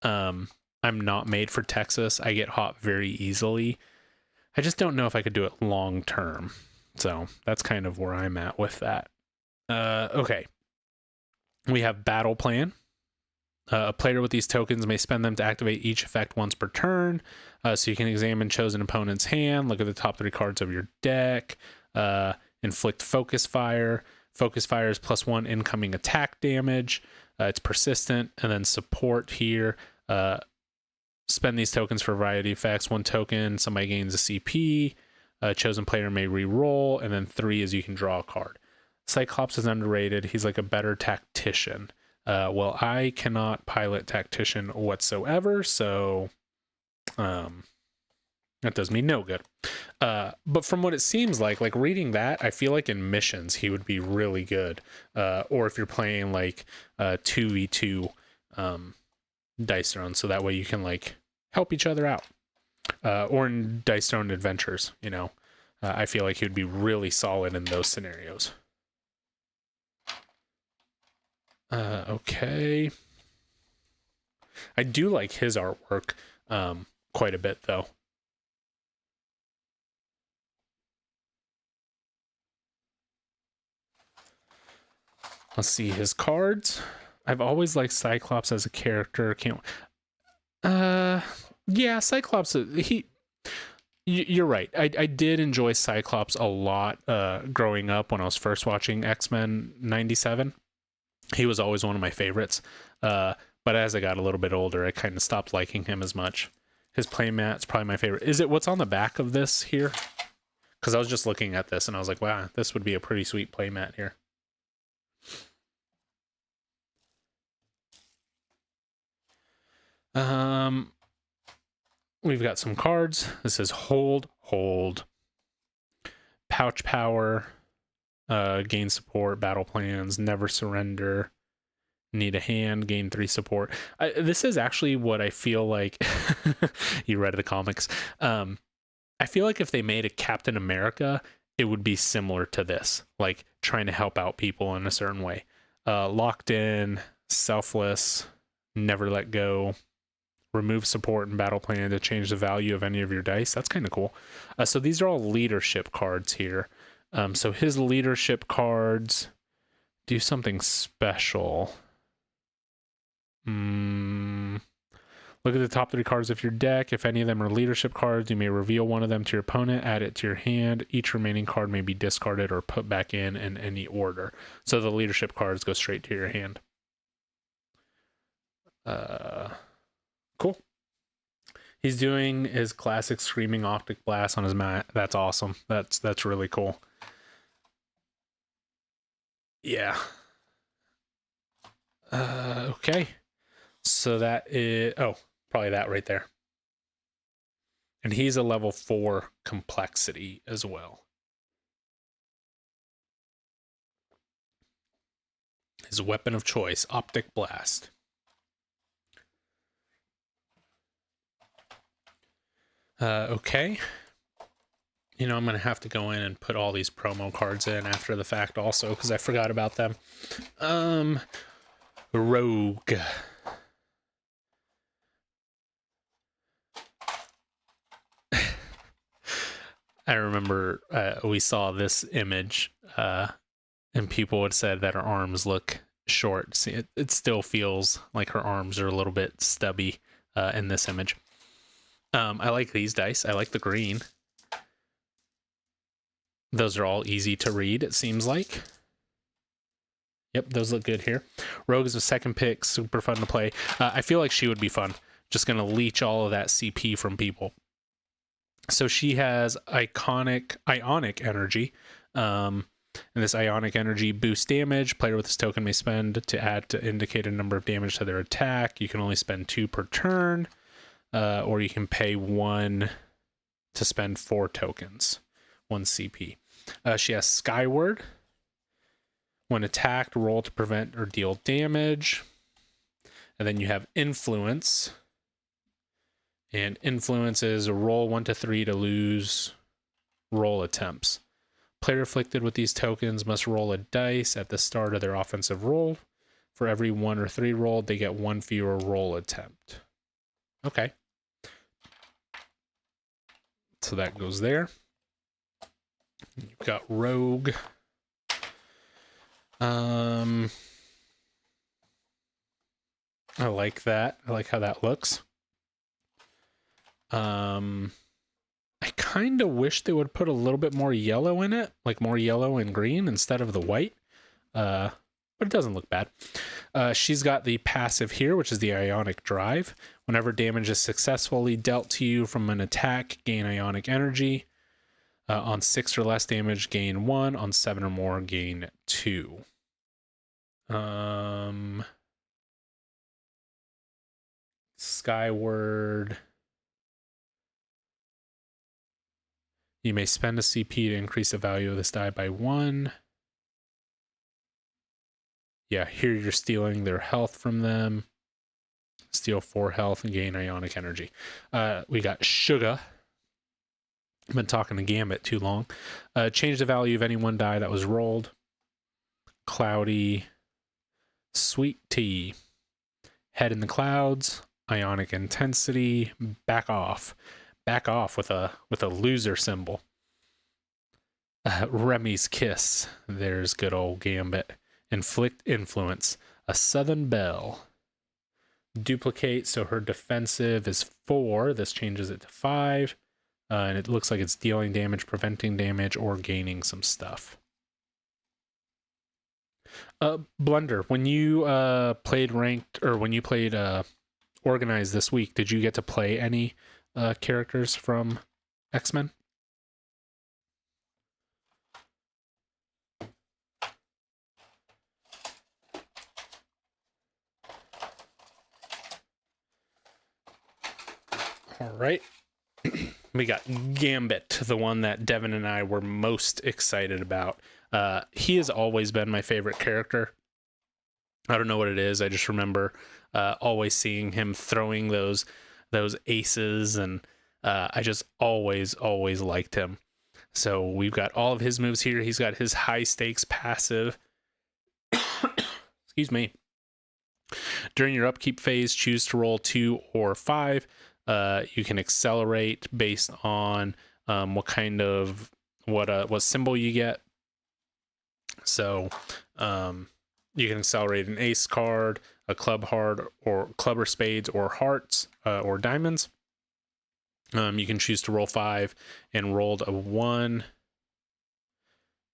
I'm not made for Texas. I get hot very easily. I just don't know if I could do it long term. So that's kind of where I'm at with that. Okay. We have Battle Plan. A player with these tokens may spend them to activate each effect once per turn. So you can examine chosen opponent's hand, look at the top 3 cards of your deck, inflict Focus Fire. Focus Fire is +1 incoming attack damage. It's persistent. And then support here. Spend these tokens for a variety of effects. 1 token, somebody gains a CP. A chosen player may re-roll. And then 3 is you can draw a card. Cyclops is underrated. He's like a better tactician. Well, I cannot pilot tactician whatsoever, so that does me no good. But from what it seems like reading that, I feel like in missions he would be really good. Or if you're playing like 2v2 Dice Throne, so that way you can like help each other out. Or in Dice Throne Adventures, you know. I feel like he would be really solid in those scenarios. Okay. I do like his artwork quite a bit, though. Let's see his cards. I've always liked Cyclops as a character. Can't. Yeah, Cyclops. You're right. I did enjoy Cyclops a lot growing up when I was first watching X-Men '97. He was always one of my favorites. But as I got a little bit older, I kind of stopped liking him as much. His playmat's probably my favorite. Is it what's on the back of this here? Because I was just looking at this and I was like, wow, this would be a pretty sweet playmat here. We've got some cards. This is hold, pouch power, gain support, battle plans, never surrender, need a hand, gain 3 support. This is actually what I feel like. You read the comics. I feel like if they made a Captain America, it would be similar to this, like trying to help out people in a certain way. Locked in, selfless, never let go, remove support and battle plan to change the value of any of your dice. That's kind of cool. So these are all leadership cards here. So his leadership cards do something special. Look at the top 3 cards of your deck. If any of them are leadership cards, you may reveal one of them to your opponent, add it to your hand. Each remaining card may be discarded or put back in any order. So the leadership cards go straight to your hand. Cool. He's doing his classic Screaming Optic Blast on his mat. That's awesome. That's really cool. Yeah. Okay. So that is... Oh, probably that right there. And he's a level 4 complexity as well. His weapon of choice, Optic Blast. Okay. You know, I'm going to have to go in and put all these promo cards in after the fact also, because I forgot about them. Rogue. I remember we saw this image, and people had said that her arms look short. See, it still feels like her arms are a little bit stubby in this image. I like these dice. I like the green. Those are all easy to read, it seems like. Yep, those look good here. Rogue is a second pick, super fun to play. I feel like she would be fun. Just going to leech all of that CP from people. So she has ionic energy. And this ionic energy boosts damage. Player with this token may spend to add to indicate a number of damage to their attack. You can only spend 2 per turn. Or you can pay 1 to spend 4 tokens. 1 CP. She has Skyward. When attacked, roll to prevent or deal damage. And then you have Influence. And Influence is roll 1 to 3 to lose roll attempts. Player afflicted with these tokens must roll a dice at the start of their offensive roll. For every 1 or 3 rolled, they get 1 fewer roll attempt. Okay. So that goes there. You've got Rogue. I like that. I like how that looks. I kind of wish they would put a little bit more yellow in it, like more yellow and green instead of the white. But it doesn't look bad. She's got the passive here, which is the Ionic Drive. Whenever damage is successfully dealt to you from an attack, gain Ionic Energy. On 6 or less damage, gain 1. On 7 or more, gain 2. Skyward. You may spend a CP to increase the value of this die by 1. Yeah, here you're stealing their health from them. Steal 4 health and gain Ionic Energy. We got Suga. I've been talking to Gambit too long. Change the value of any one die that was rolled. Cloudy. Sweet Tea. Head in the clouds. Ionic Intensity. Back off. Back off with a loser symbol. Remy's Kiss. There's good old Gambit. Inflict Influence. a Southern Belle. Duplicate, so her defensive is 4. This changes it to 5. And it looks like it's dealing damage, preventing damage, or gaining some stuff. Blunder, when you played ranked, or when you played organized this week, did you get to play any characters from X-Men? All right. We got Gambit, the one that Devin and I were most excited about. He has always been my favorite character. I don't know what it is. I just remember always seeing him throwing those aces, and I just always liked him. So we've got all of his moves here. He's got his high stakes passive. Excuse me. During your upkeep phase, choose to roll 2 or 5. You can accelerate based on what kind of what symbol you get. So you can accelerate an ace card, a club heart, or club or spades, or hearts, or diamonds. You can choose to roll 5 and rolled a 1.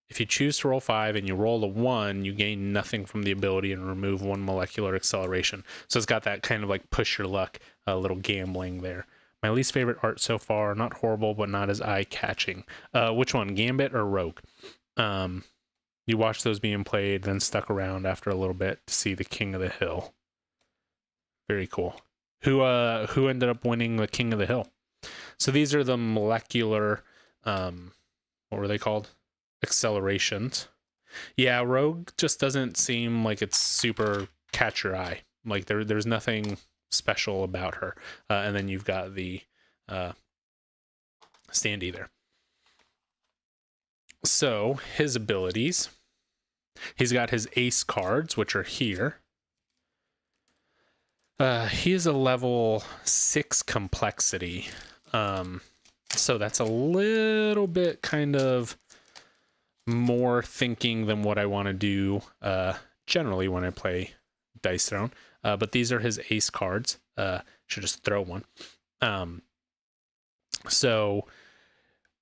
If you choose to roll 5 and you roll a 1, you gain nothing from the ability and remove 1 molecular acceleration. So it's got that kind of like push your luck, a little gambling there. My least favorite art so far, not horrible, but not as eye-catching. Which one, Gambit or Rogue? You watched those being played, then stuck around after a little bit to see the King of the Hill. Very cool. Who ended up winning the King of the Hill? So these are the molecular, what were they called? Accelerations. Yeah, Rogue just doesn't seem like it's super catch your eye. Like there's nothing special about her. And then you've got the standee there. So his abilities, he's got his ace cards, which are here. He is a level 6 complexity. So that's a little bit kind of more thinking than what I want to do generally when I play Dice Throne. But these are his ace cards. Should just throw one. So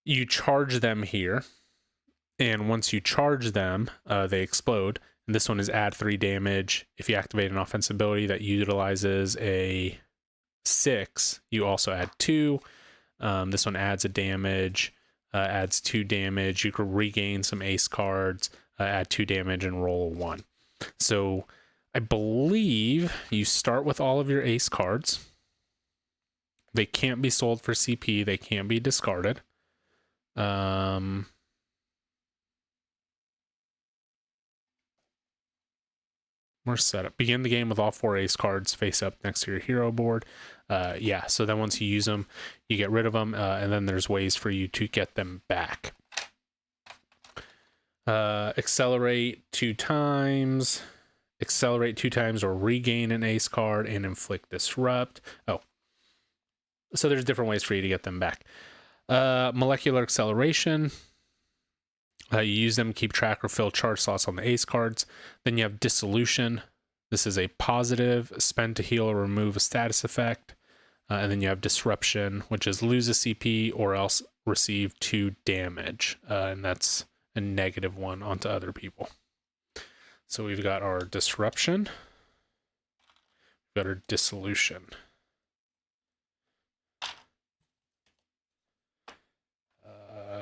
you charge them here, and once you charge them, they explode. And this one is add 3 damage. If you activate an offensive ability that utilizes a 6, you also add 2. This one adds a damage, adds 2 damage. You can regain some ace cards, add 2 damage, and roll a 1. So I believe you start with all of your ace cards. They can't be sold for CP. They can't be discarded. We're set up. Begin the game with all 4 ace cards face up next to your hero board. Yeah, so then once you use them, you get rid of them, and then there's ways for you to get them back. Accelerate 2 times. Accelerate 2 times or regain an ace card and inflict disrupt. Oh, so there's different ways for you to get them back. Molecular acceleration. You use them to keep track or fill charge slots on the ace cards. Then you have dissolution. This is a positive, spend to heal or remove a status effect. And then you have disruption, which is lose a CP or else receive 2 damage. And that's a -1 onto other people. So we've got our disruption. We've got our dissolution.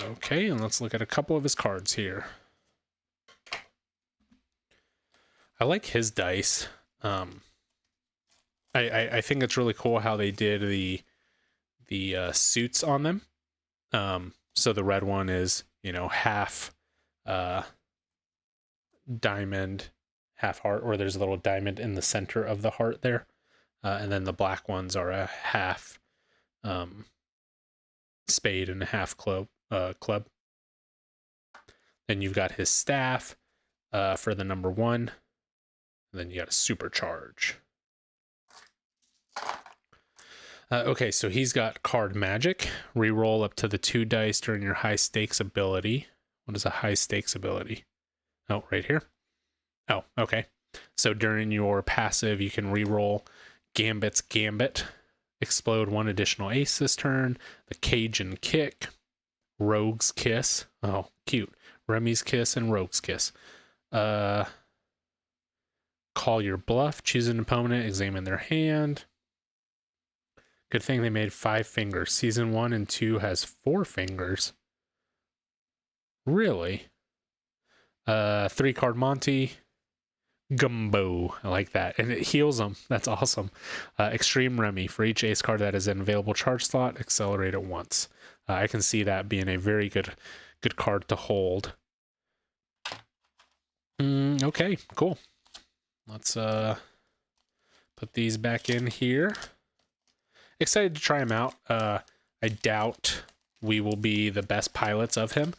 Okay, and let's look at a couple of his cards here. I like his dice. I think it's really cool how they did the suits on them. So the red one is, you know, half diamond, half heart, or there's a little diamond in the center of the heart there. And then the black ones are a half spade and a half club. Then you've got his staff for the number 1. And then you got a supercharge. Okay, so he's got card magic. Reroll up to the 2 dice during your high stakes ability. What is a high stakes ability? Oh, right here. Oh, okay. So during your passive, you can reroll Gambit's Gambit, explode one additional ace this turn, the Cajun Kick, Rogue's Kiss. Oh, cute. Remy's Kiss and Rogue's Kiss. Call your bluff, choose an opponent, examine their hand. Good thing they made 5 fingers. Season 1 and 2 has 4 fingers. Really? 3-card Monty. Gumbo. I like that. And it heals them. That's awesome. Extreme Remy. For each ace card that is an available charge slot, accelerate it once. I can see that being a very good card to hold. Okay, cool. Let's put these back in here. Excited to try him out. I doubt we will be the best pilots of him.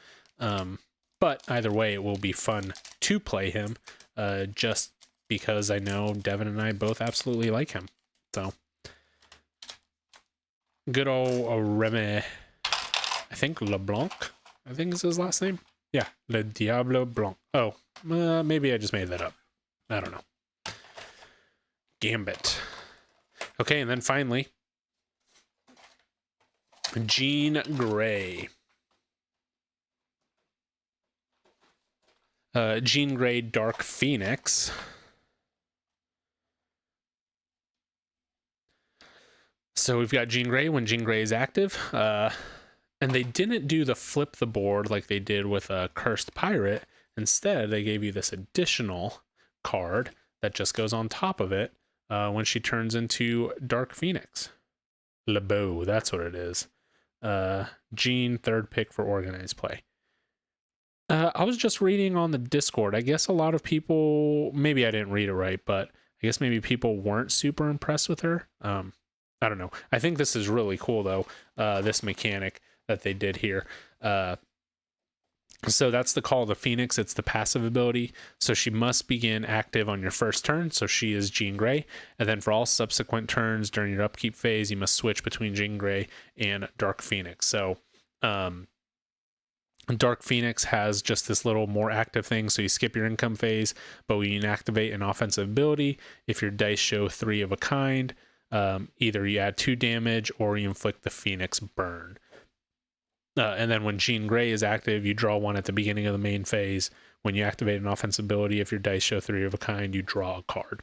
But either way, it will be fun to play him. Just because I know Devin and I both absolutely like him. So, good old Remy. I think LeBlanc, I think is his last name. Yeah, Le Diable Blanc. Oh, maybe I just made that up. I don't know. Gambit. Okay, and then finally, Jean Grey. Jean Grey Dark Phoenix. So we've got Jean Grey when Jean Grey is active. And they didn't do the flip the board like they did with a Cursed Pirate. Instead, they gave you this additional card that just goes on top of it when she turns into Dark Phoenix. LeBeau, that's what it is. Jean, 3rd pick for organized play. I was just reading on the Discord. I guess a lot of people, maybe I didn't read it right, but I guess maybe people weren't super impressed with her. I don't know. I think this is really cool, though, this mechanic that they did here. So that's the Call of the Phoenix. It's the passive ability. So she must begin active on your first turn. So she is Jean Grey. And then for all subsequent turns during your upkeep phase, you must switch between Jean Grey and Dark Phoenix. So Dark Phoenix has just this little more active thing. So you skip your income phase, but when you activate an offensive ability, if your dice show 3 of a kind, either you add 2 damage or you inflict the Phoenix burn. And then when Jean Grey is active, you draw 1 at the beginning of the main phase. When you activate an offensive ability, if your dice show 3 of a kind, you draw a card.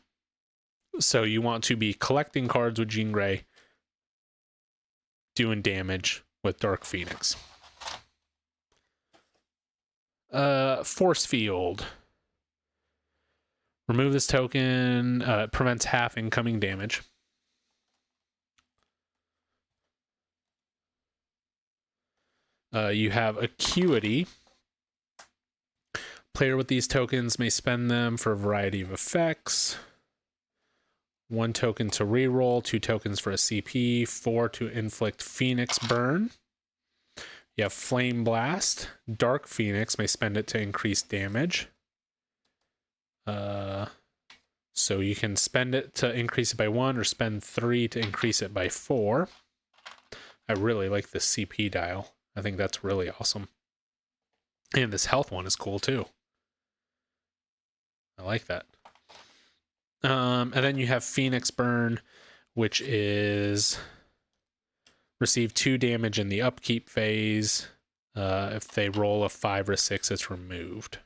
So you want to be collecting cards with Jean Grey, doing damage with Dark Phoenix. Force Field. Remove this token. It prevents half incoming damage. You have Acuity. Player with these tokens may spend them for a variety of effects. 1 token to reroll, 2 tokens for a CP, 4 to inflict Phoenix Burn. You have Flame Blast. Dark Phoenix may spend it to increase damage. So you can spend it to increase it by 1 or spend 3 to increase it by 4. I really like this CP dial. I think that's really awesome. And this health one is cool too. I like that. And then you have Phoenix Burn, which is receive 2 damage in the upkeep phase. If they roll a 5 or 6, it's removed.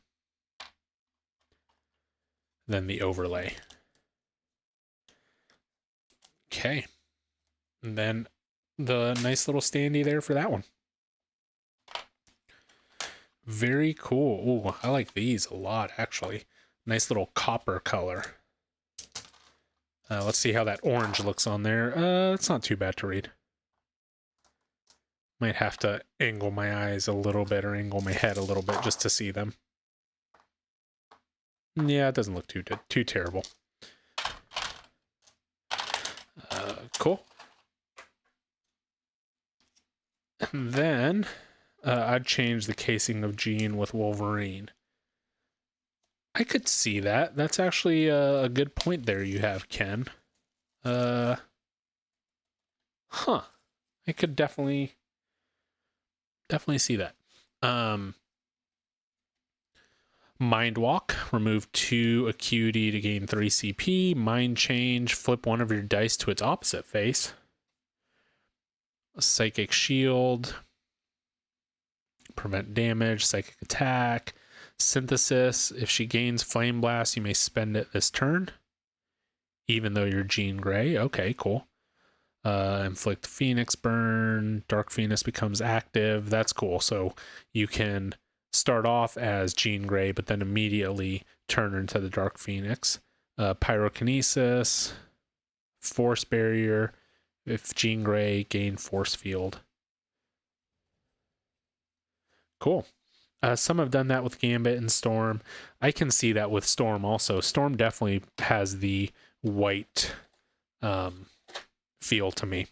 Then the overlay. Okay. And then the nice little standee there for that one. Very cool. Ooh, I like these a lot, actually. Nice little copper color. Let's see how that orange looks on there. It's not too bad to read. Might have to angle my eyes a little bit or angle my head a little bit just to see them. Yeah, it doesn't look too terrible. Cool. And then I'd change the casing of Jean with Wolverine. I could see that. That's actually a good point there you have, Ken. I could definitely see that. Mind Walk, remove 2 acuity to gain 3 CP. Mind Change, flip one of your dice to its opposite face. Psychic Shield, prevent damage. Psychic Attack. Synthesis, if she gains Flame Blast, you may spend it this turn, even though you're Jean Grey. Okay, cool. Inflict Phoenix Burn. Dark Phoenix becomes active. That's cool. So you can start off as Jean Grey, but then immediately turn into the Dark Phoenix. Pyrokinesis. Force Barrier. If Jean Grey, gain Force Field. Cool. Some have done that with Gambit and Storm. I can see that with Storm also. Storm definitely has the white feel to me.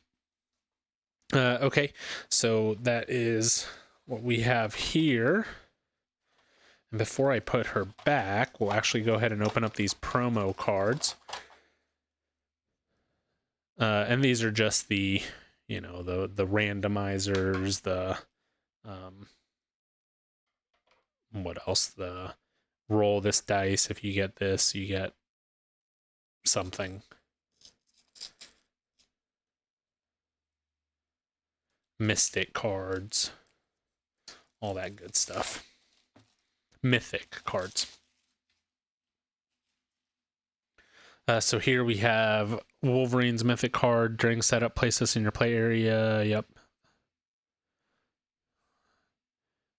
Okay, so that is what we have here. And before I put her back, we'll actually go ahead and open up these promo cards. And these are just the, you know, the randomizers, the what else? The roll this dice. If you get this, you get something. Mystic cards. All that good stuff. Mythic cards. So here we have Wolverine's Mythic card. During setup, place this in your play area. Yep.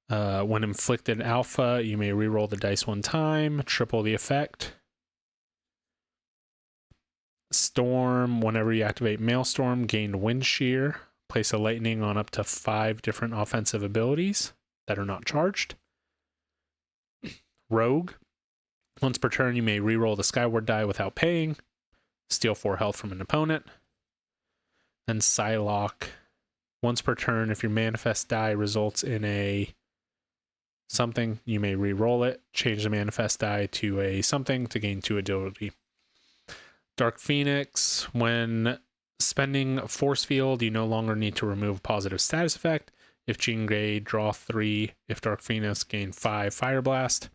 When inflicted alpha, you may reroll the dice 1 time, triple the effect. Storm, whenever you activate Maelstrom, gain Wind Shear. Place a lightning on up to 5 different offensive abilities that are not charged. Rogue, once per turn, you may reroll the Skyward die without paying. Steal 4 health from an opponent. Then Psylocke, once per turn, if your manifest die results in a something, you may re-roll it. Change the manifest die to a something to gain 2 agility. Dark Phoenix, when spending Force Field, you no longer need to remove a positive status effect. If Jean Grey, draw 3. If Dark Phoenix, gain 5 Fire Blast.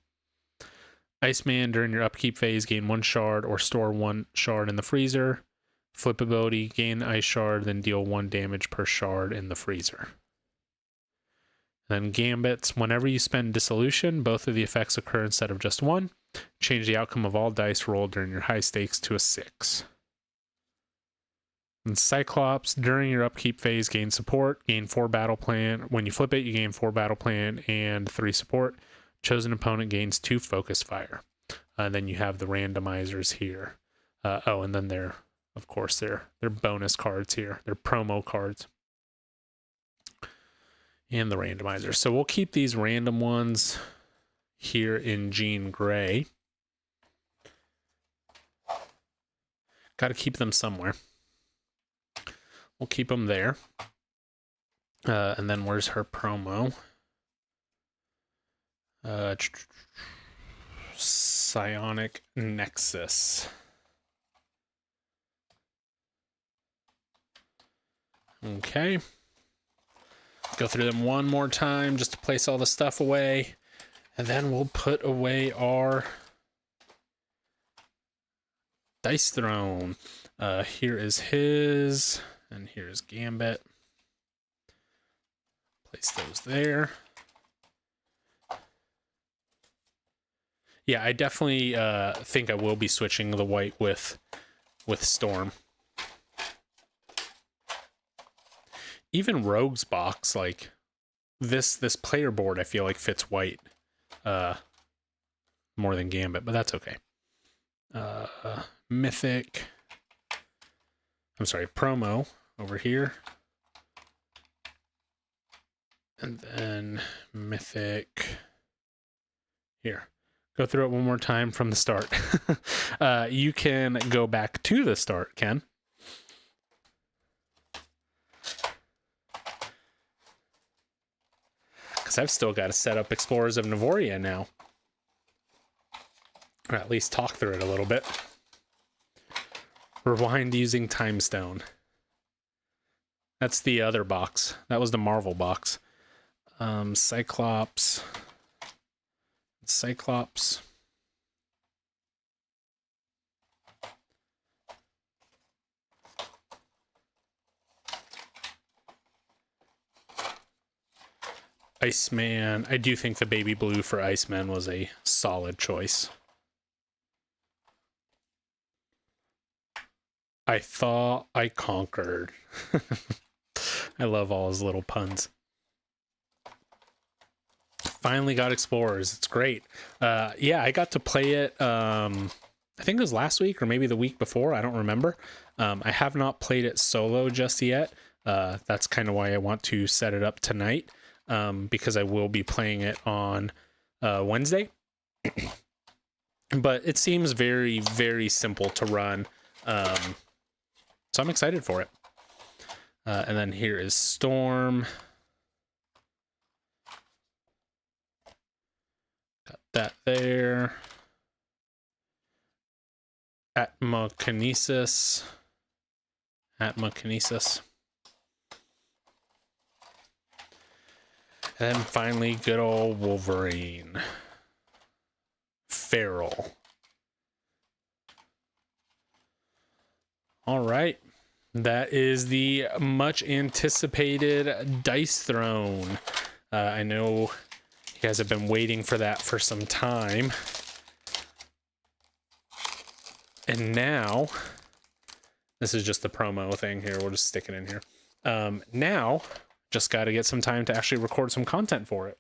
Iceman, during your upkeep phase, gain 1 shard or store 1 shard in the freezer. Flip ability, gain Ice Shard, then deal 1 damage per shard in the freezer. Then Gambits, whenever you spend Dissolution, both of the effects occur instead of just 1. Change the outcome of all dice rolled during your high stakes to a 6. And Cyclops, during your upkeep phase, gain support, gain 4 battle plan. When you flip it, you gain 4 battle plan and 3 support. Chosen opponent gains 2 focus fire. And then you have the randomizers here. And then they're, of course, they're bonus cards here. They're promo cards. And the randomizer. So we'll keep these random ones here in Jean Grey. Got to keep them somewhere. We'll keep them there. And then where's her promo? Psionic Nexus. Okay. Go through them one more time just to place all the stuff away. And then we'll put away our dice throne. Here is his, and here's Gambit. Place those there. Yeah, I definitely think I will be switching the white with Storm. Even Rogue's box, like this player board, I feel like fits white more than Gambit, but that's okay. Mythic. I'm sorry, promo over here. And then Mythic here. Go through it one more time from the start. You can go back to the start, Ken. Because I've still got to set up Explorers of Navoria now. Or at least talk through it a little bit. Rewind using Time Stone. That's the other box. That was the Marvel box. Cyclops. Cyclops. Iceman. I do think the baby blue for Iceman was a solid choice. I thought I conquered. I love all his little puns. Finally got Explorers. It's great. Yeah, I got to play it. I think it was last week or maybe the week before. I don't remember. I have not played it solo just yet. That's kind of why I want to set it up tonight, because I will be playing it on Wednesday. But it seems very, very simple to run. So I'm excited for it. And then here is Storm. Got that there. Atmokinesis. And then finally, good old Wolverine. Feral. All right. That is the much anticipated Dice Throne. I know you guys have been waiting for that for some time. And now, this is just the promo thing here. We'll just stick it in here. Now, just got to get some time to actually record some content for it.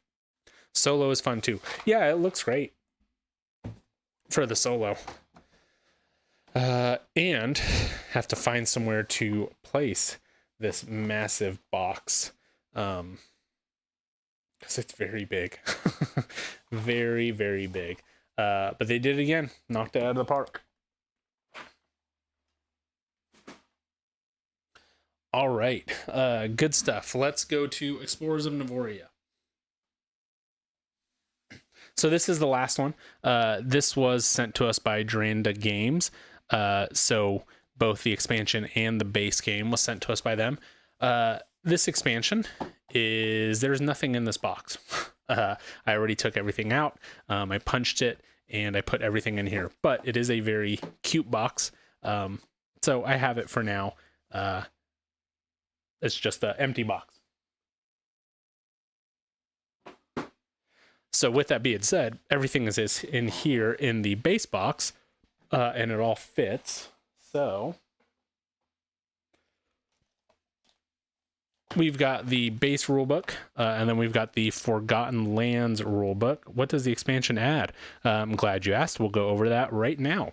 Solo is fun too. Yeah, it looks great for the solo. And have to find somewhere to place this massive box. Because it's very big. Very, very big. But they did it again. Knocked it out of the park. All right. Good stuff. Let's go to Explorers of Navoria. So this is the last one. This was sent to us by Dranda Games. So both the expansion and the base game was sent to us by them. This expansion there's nothing in this box. I already took everything out. I punched it and I put everything in here, but it is a very cute box. So I have it for now. It's just an empty box. So with that being said, everything is in here in the base box, and it all fits. So we've got the base rulebook, and then we've got the Forgotten Lands rulebook. What does the expansion add? I'm glad you asked. We'll go over that right now.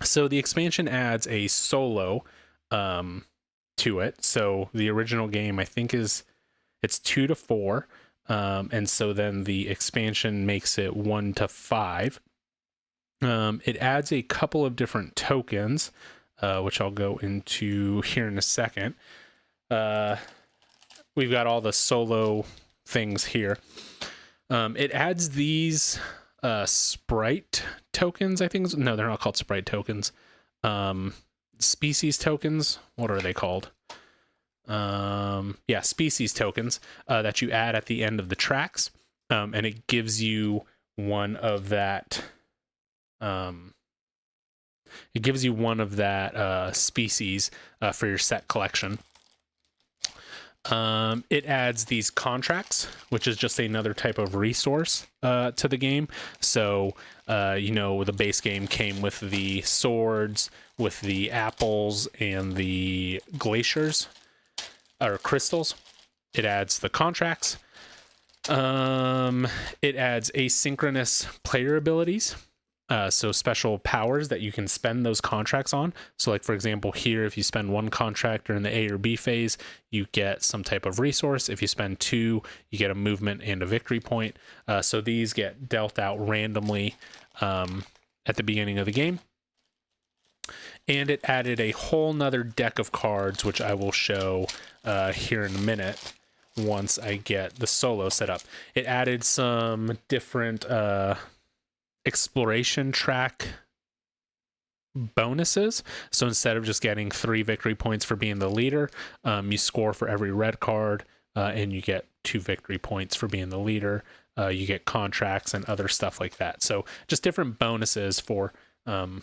So the expansion adds a solo to it. So the original game, I think, it's 2 to 4. And so then the expansion makes it 1 to 5. It adds a couple of different tokens, which I'll go into here in a second. We've got all the solo things here. It adds these sprite tokens, I think. No, they're not called sprite tokens. Species tokens. What are they called? Yeah, species tokens that you add at the end of the tracks. And it gives you one of that. It gives you one of that species for your set collection. It adds these contracts, which is just another type of resource to the game. So, the base game came with the swords, with the apples, and the glaciers, or crystals. It adds the contracts. It adds asynchronous player abilities. So special powers that you can spend those contracts on. So like, for example, here, if you spend 1 contract during the A or B phase, you get some type of resource. If you spend 2, you get a movement and a victory point. So these get dealt out randomly at the beginning of the game. And it added a whole nother deck of cards, which I will show here in a minute once I get the solo set up. It added some different exploration track bonuses. So instead of just getting 3 victory points for being the leader, you score for every red card, and you get 2 victory points for being the leader. You get contracts and other stuff like that. So just different bonuses for the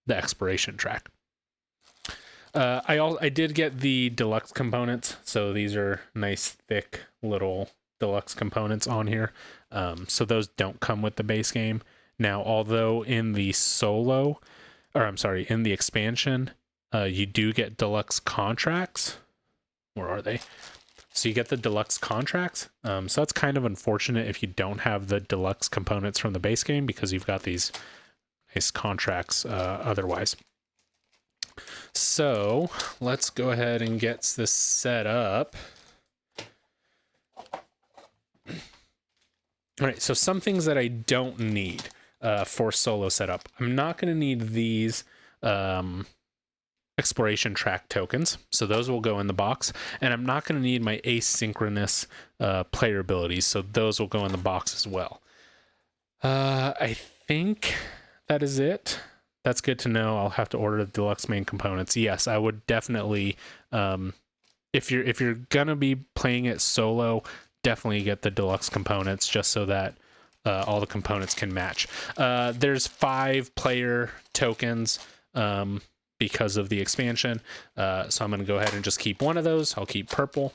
exploration track. I did get the deluxe components, so these are nice thick little deluxe components on here. So those don't come with the base game. Now, although in the in the expansion, you do get deluxe contracts. Where are they? So you get the deluxe contracts. So that's kind of unfortunate if you don't have the deluxe components from the base game, because you've got these nice contracts otherwise. So let's go ahead and get this set up. All right, so some things that I don't need for solo setup. I'm not going to need these exploration track tokens, so those will go in the box. And I'm not going to need my asynchronous player abilities, so those will go in the box as well. I think that is it. That's good to know. I'll have to order the deluxe main components. Yes, I would definitely, if you're gonna be playing it solo, definitely get the deluxe components, just so that all the components can match. There's 5 player tokens because of the expansion, so I'm gonna go ahead and just keep one of those. I'll keep purple,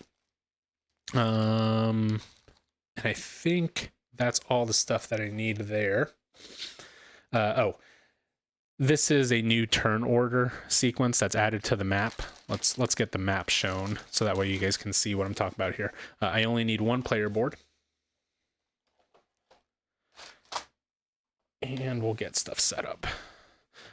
and I think that's all the stuff that I need there. Oh, this is a new turn order sequence that's added to the map. Let's get the map shown so that way you guys can see what I'm talking about here. I only need 1 player board. And we'll get stuff set up.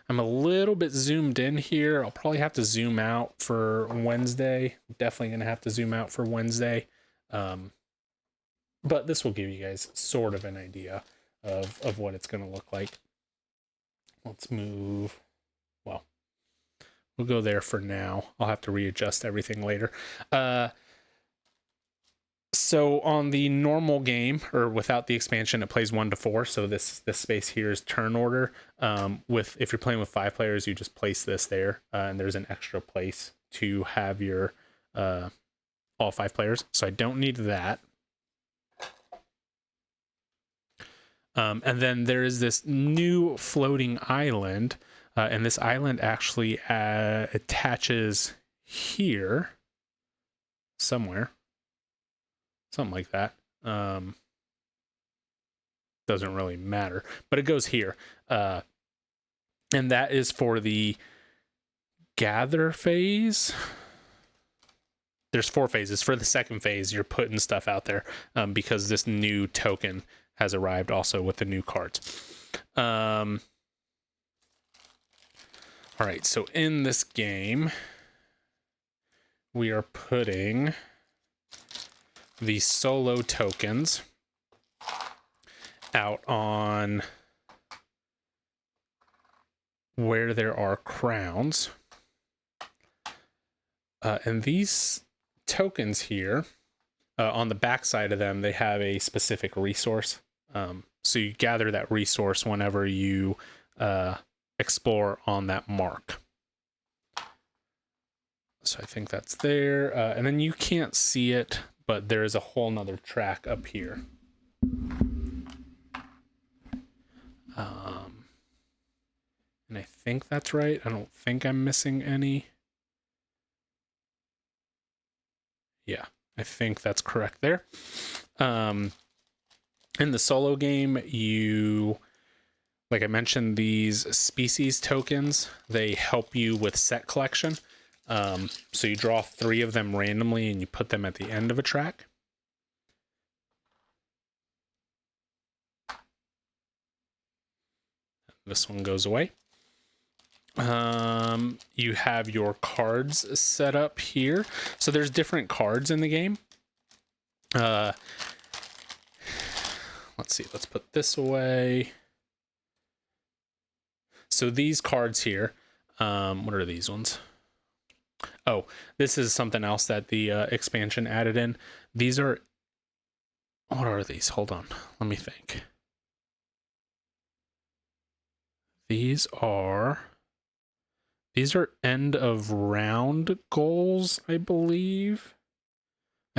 I'm a little bit zoomed in here. I'll probably have to zoom out for Wednesday. Definitely going to have to zoom out for Wednesday. But this will give you guys sort of an idea of what it's going to look like. Let's move. Well, we'll go there for now. I'll have to readjust everything later. So on the normal game, or without the expansion, it plays 1 to 4. So this space here is turn order. If you're playing with 5 players, you just place this there, and there's an extra place to have your all 5 players. So I don't need that. And then there is this new floating island, and this island actually attaches here somewhere. Something like that. Doesn't really matter, but it goes here. And that is for the gather phase. There's 4 phases. For the second phase, you're putting stuff out there because this new token has arrived also with the new cards. All right, so in this game, we are putting the solo tokens out on where there are crowns. And these tokens here, on the back side of them, they have a specific resource. So you gather that resource whenever you explore on that mark. So I think that's there. And then you can't see it, but there is a whole nother track up here. And I think that's right. I don't think I'm missing any. Yeah, I think that's correct there. In the solo game, like I mentioned, these species tokens, they help you with set collection. So you draw 3 of them randomly and you put them at the end of a track. This one goes away. You have your cards set up here. So there's different cards in the game. Let's see, let's put this away. So these cards here, what are these ones? Oh, this is something else that the expansion added in. These are, what are these? Hold on, let me think. These are end of round goals, I believe.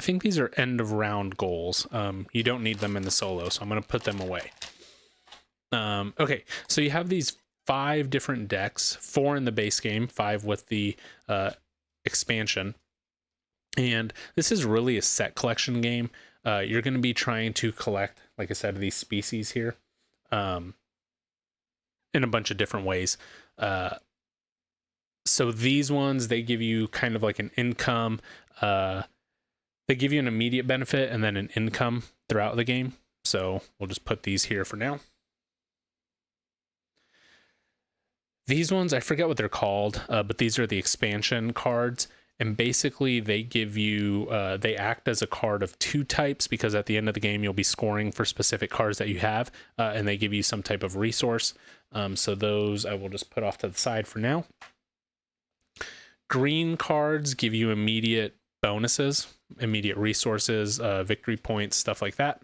I think these are end of round goals. You don't need them in the solo, so I'm going to put them away. Okay, so you have these 5 different decks, 4 in the base game, 5 with the expansion. And this is really a set collection game. You're going to be trying to collect, like I said, these species here in a bunch of different ways. So these ones, they give you kind of like an income. They give you an immediate benefit and then an income throughout the game. So we'll just put these here for now. These ones, I forget what they're called, but these are the expansion cards. And basically they give you, they act as a card of 2 types, because at the end of the game, you'll be scoring for specific cards that you have, and they give you some type of resource. So those I will just put off to the side for now. Green cards give you immediate bonuses, immediate resources, victory points, stuff like that.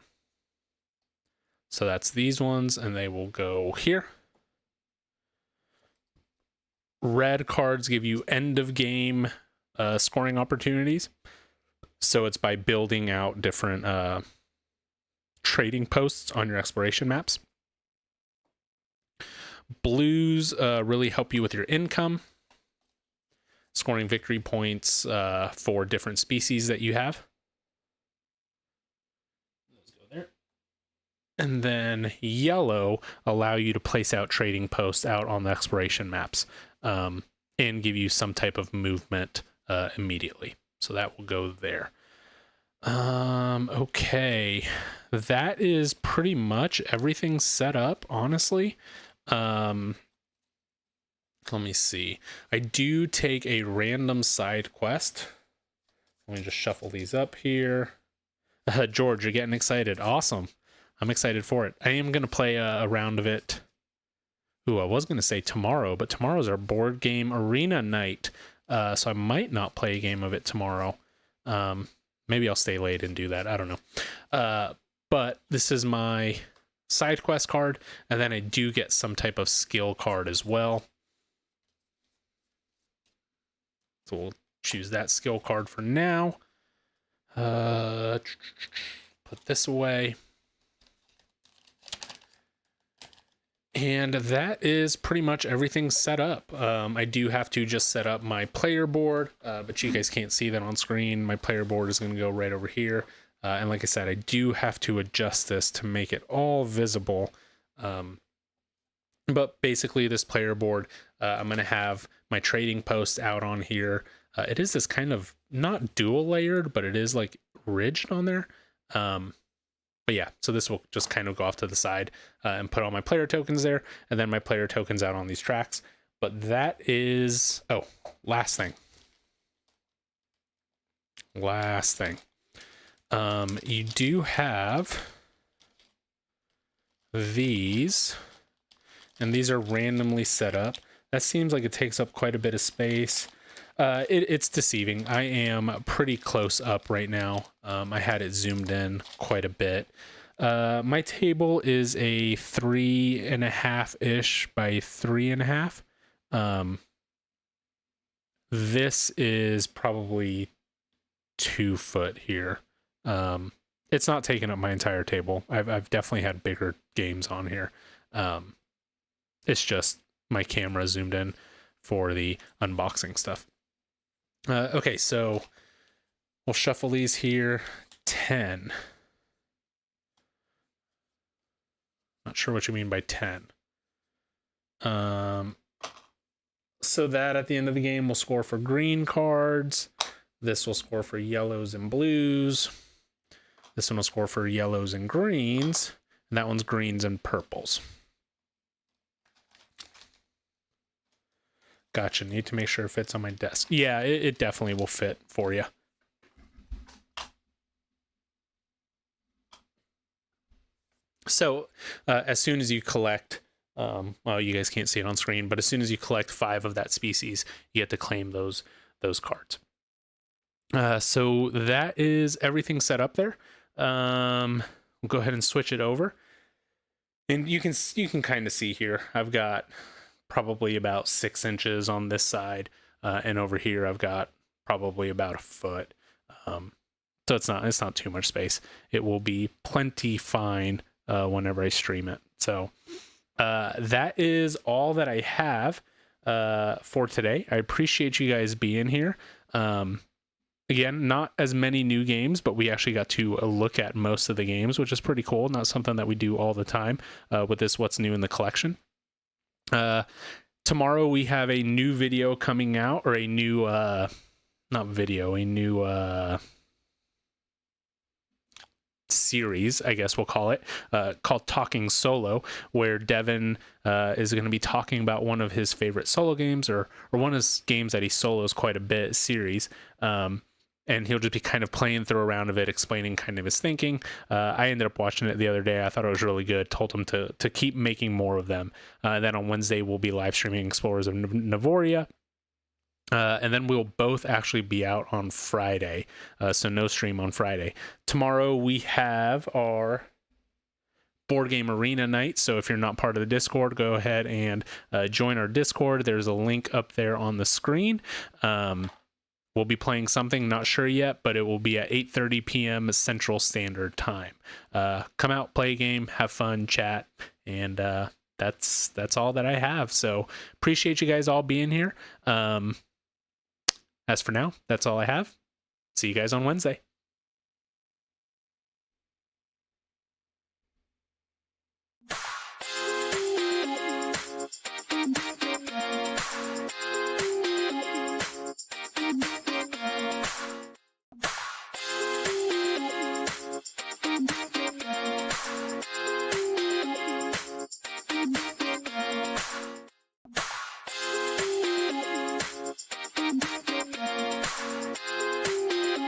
So that's these ones, and they will go here. Red cards give you end of game scoring opportunities. So it's by building out different trading posts on your exploration maps. Blues really help you with your income, scoring victory points for different species that you have. Let's go there. And then yellow allow you to place out trading posts out on the exploration maps and give you some type of movement immediately. So that will go there. Okay, that is pretty much everything set up, honestly. Let me see. I do take a random side quest. Let me just shuffle these up here. George, you're getting excited. Awesome. I'm excited for it. I am going to play a round of it. Ooh, I was going to say tomorrow, but tomorrow's our board game arena night. So I might not play a game of it tomorrow. Maybe I'll stay late and do that. I don't know. But this is my side quest card, and then I do get some type of skill card as well. So we'll choose that skill card for now. Put this away. And that is pretty much everything set up. I do have to just set up my player board, but you guys can't see that on screen. My player board is going to go right over here. And like I said, I do have to adjust this to make it all visible. But basically this player board, I'm going to have my trading posts out on here. It is this kind of not dual layered, but it is like ridged on there. But yeah, so this will just kind of go off to the side and put all my player tokens there, and then my player tokens out on these tracks. But that is, oh, last thing. You do have these, and these are randomly set up. That seems like it takes up quite a bit of space. It's deceiving. I am pretty close up right now. I had it zoomed in quite a bit. My table is a 3.5-ish by 3.5. This is probably 2 foot here. It's not taking up my entire table. I've definitely had bigger games on here. It's just my camera zoomed in for the unboxing stuff. Okay, so we'll shuffle these here. 10. Not sure what you mean by 10. So that at the end of the game will score for green cards. This will score for yellows and blues. This one will score for yellows and greens. And that one's greens and purples. Gotcha. Need to make sure it fits on my desk. Yeah, it definitely will fit for you. So as soon as you collect, well, you guys can't see it on screen, but as soon as you collect 5 of that species, you get to claim those cards. So that is everything set up there. We'll go ahead and switch it over. And you can kind of see here, I've got probably about 6 inches on this side, and over here I've got probably about a foot. So it's not too much space. It will be plenty fine whenever I stream it. So that is all that I have for today. I appreciate you guys being here. Again, not as many new games, but we actually got to look at most of the games, which is pretty cool. Not something that we do all the time with this What's New in the Collection. Tomorrow we have a new video coming out, or a new, not video, a new series, I guess we'll call it, called Talking Solo, where Devin is going to be talking about one of his favorite solo games, or one of his games that he solos quite a bit series. And he'll just be kind of playing through a round of it, explaining kind of his thinking. I ended up watching it the other day. I thought it was really good. Told him to keep making more of them. Then on Wednesday, we'll be live streaming Explorers of Navoria. And then we'll both actually be out on Friday. So no stream on Friday. Tomorrow, we have our Board Game Arena night. So if you're not part of the Discord, go ahead and join our Discord. There's a link up there on the screen. We'll be playing something, not sure yet, but it will be at 8:30 p.m. Central Standard Time. Come out, play a game, have fun, chat, and that's all that I have. So appreciate you guys all being here. As for now, that's all I have. See you guys on Wednesday.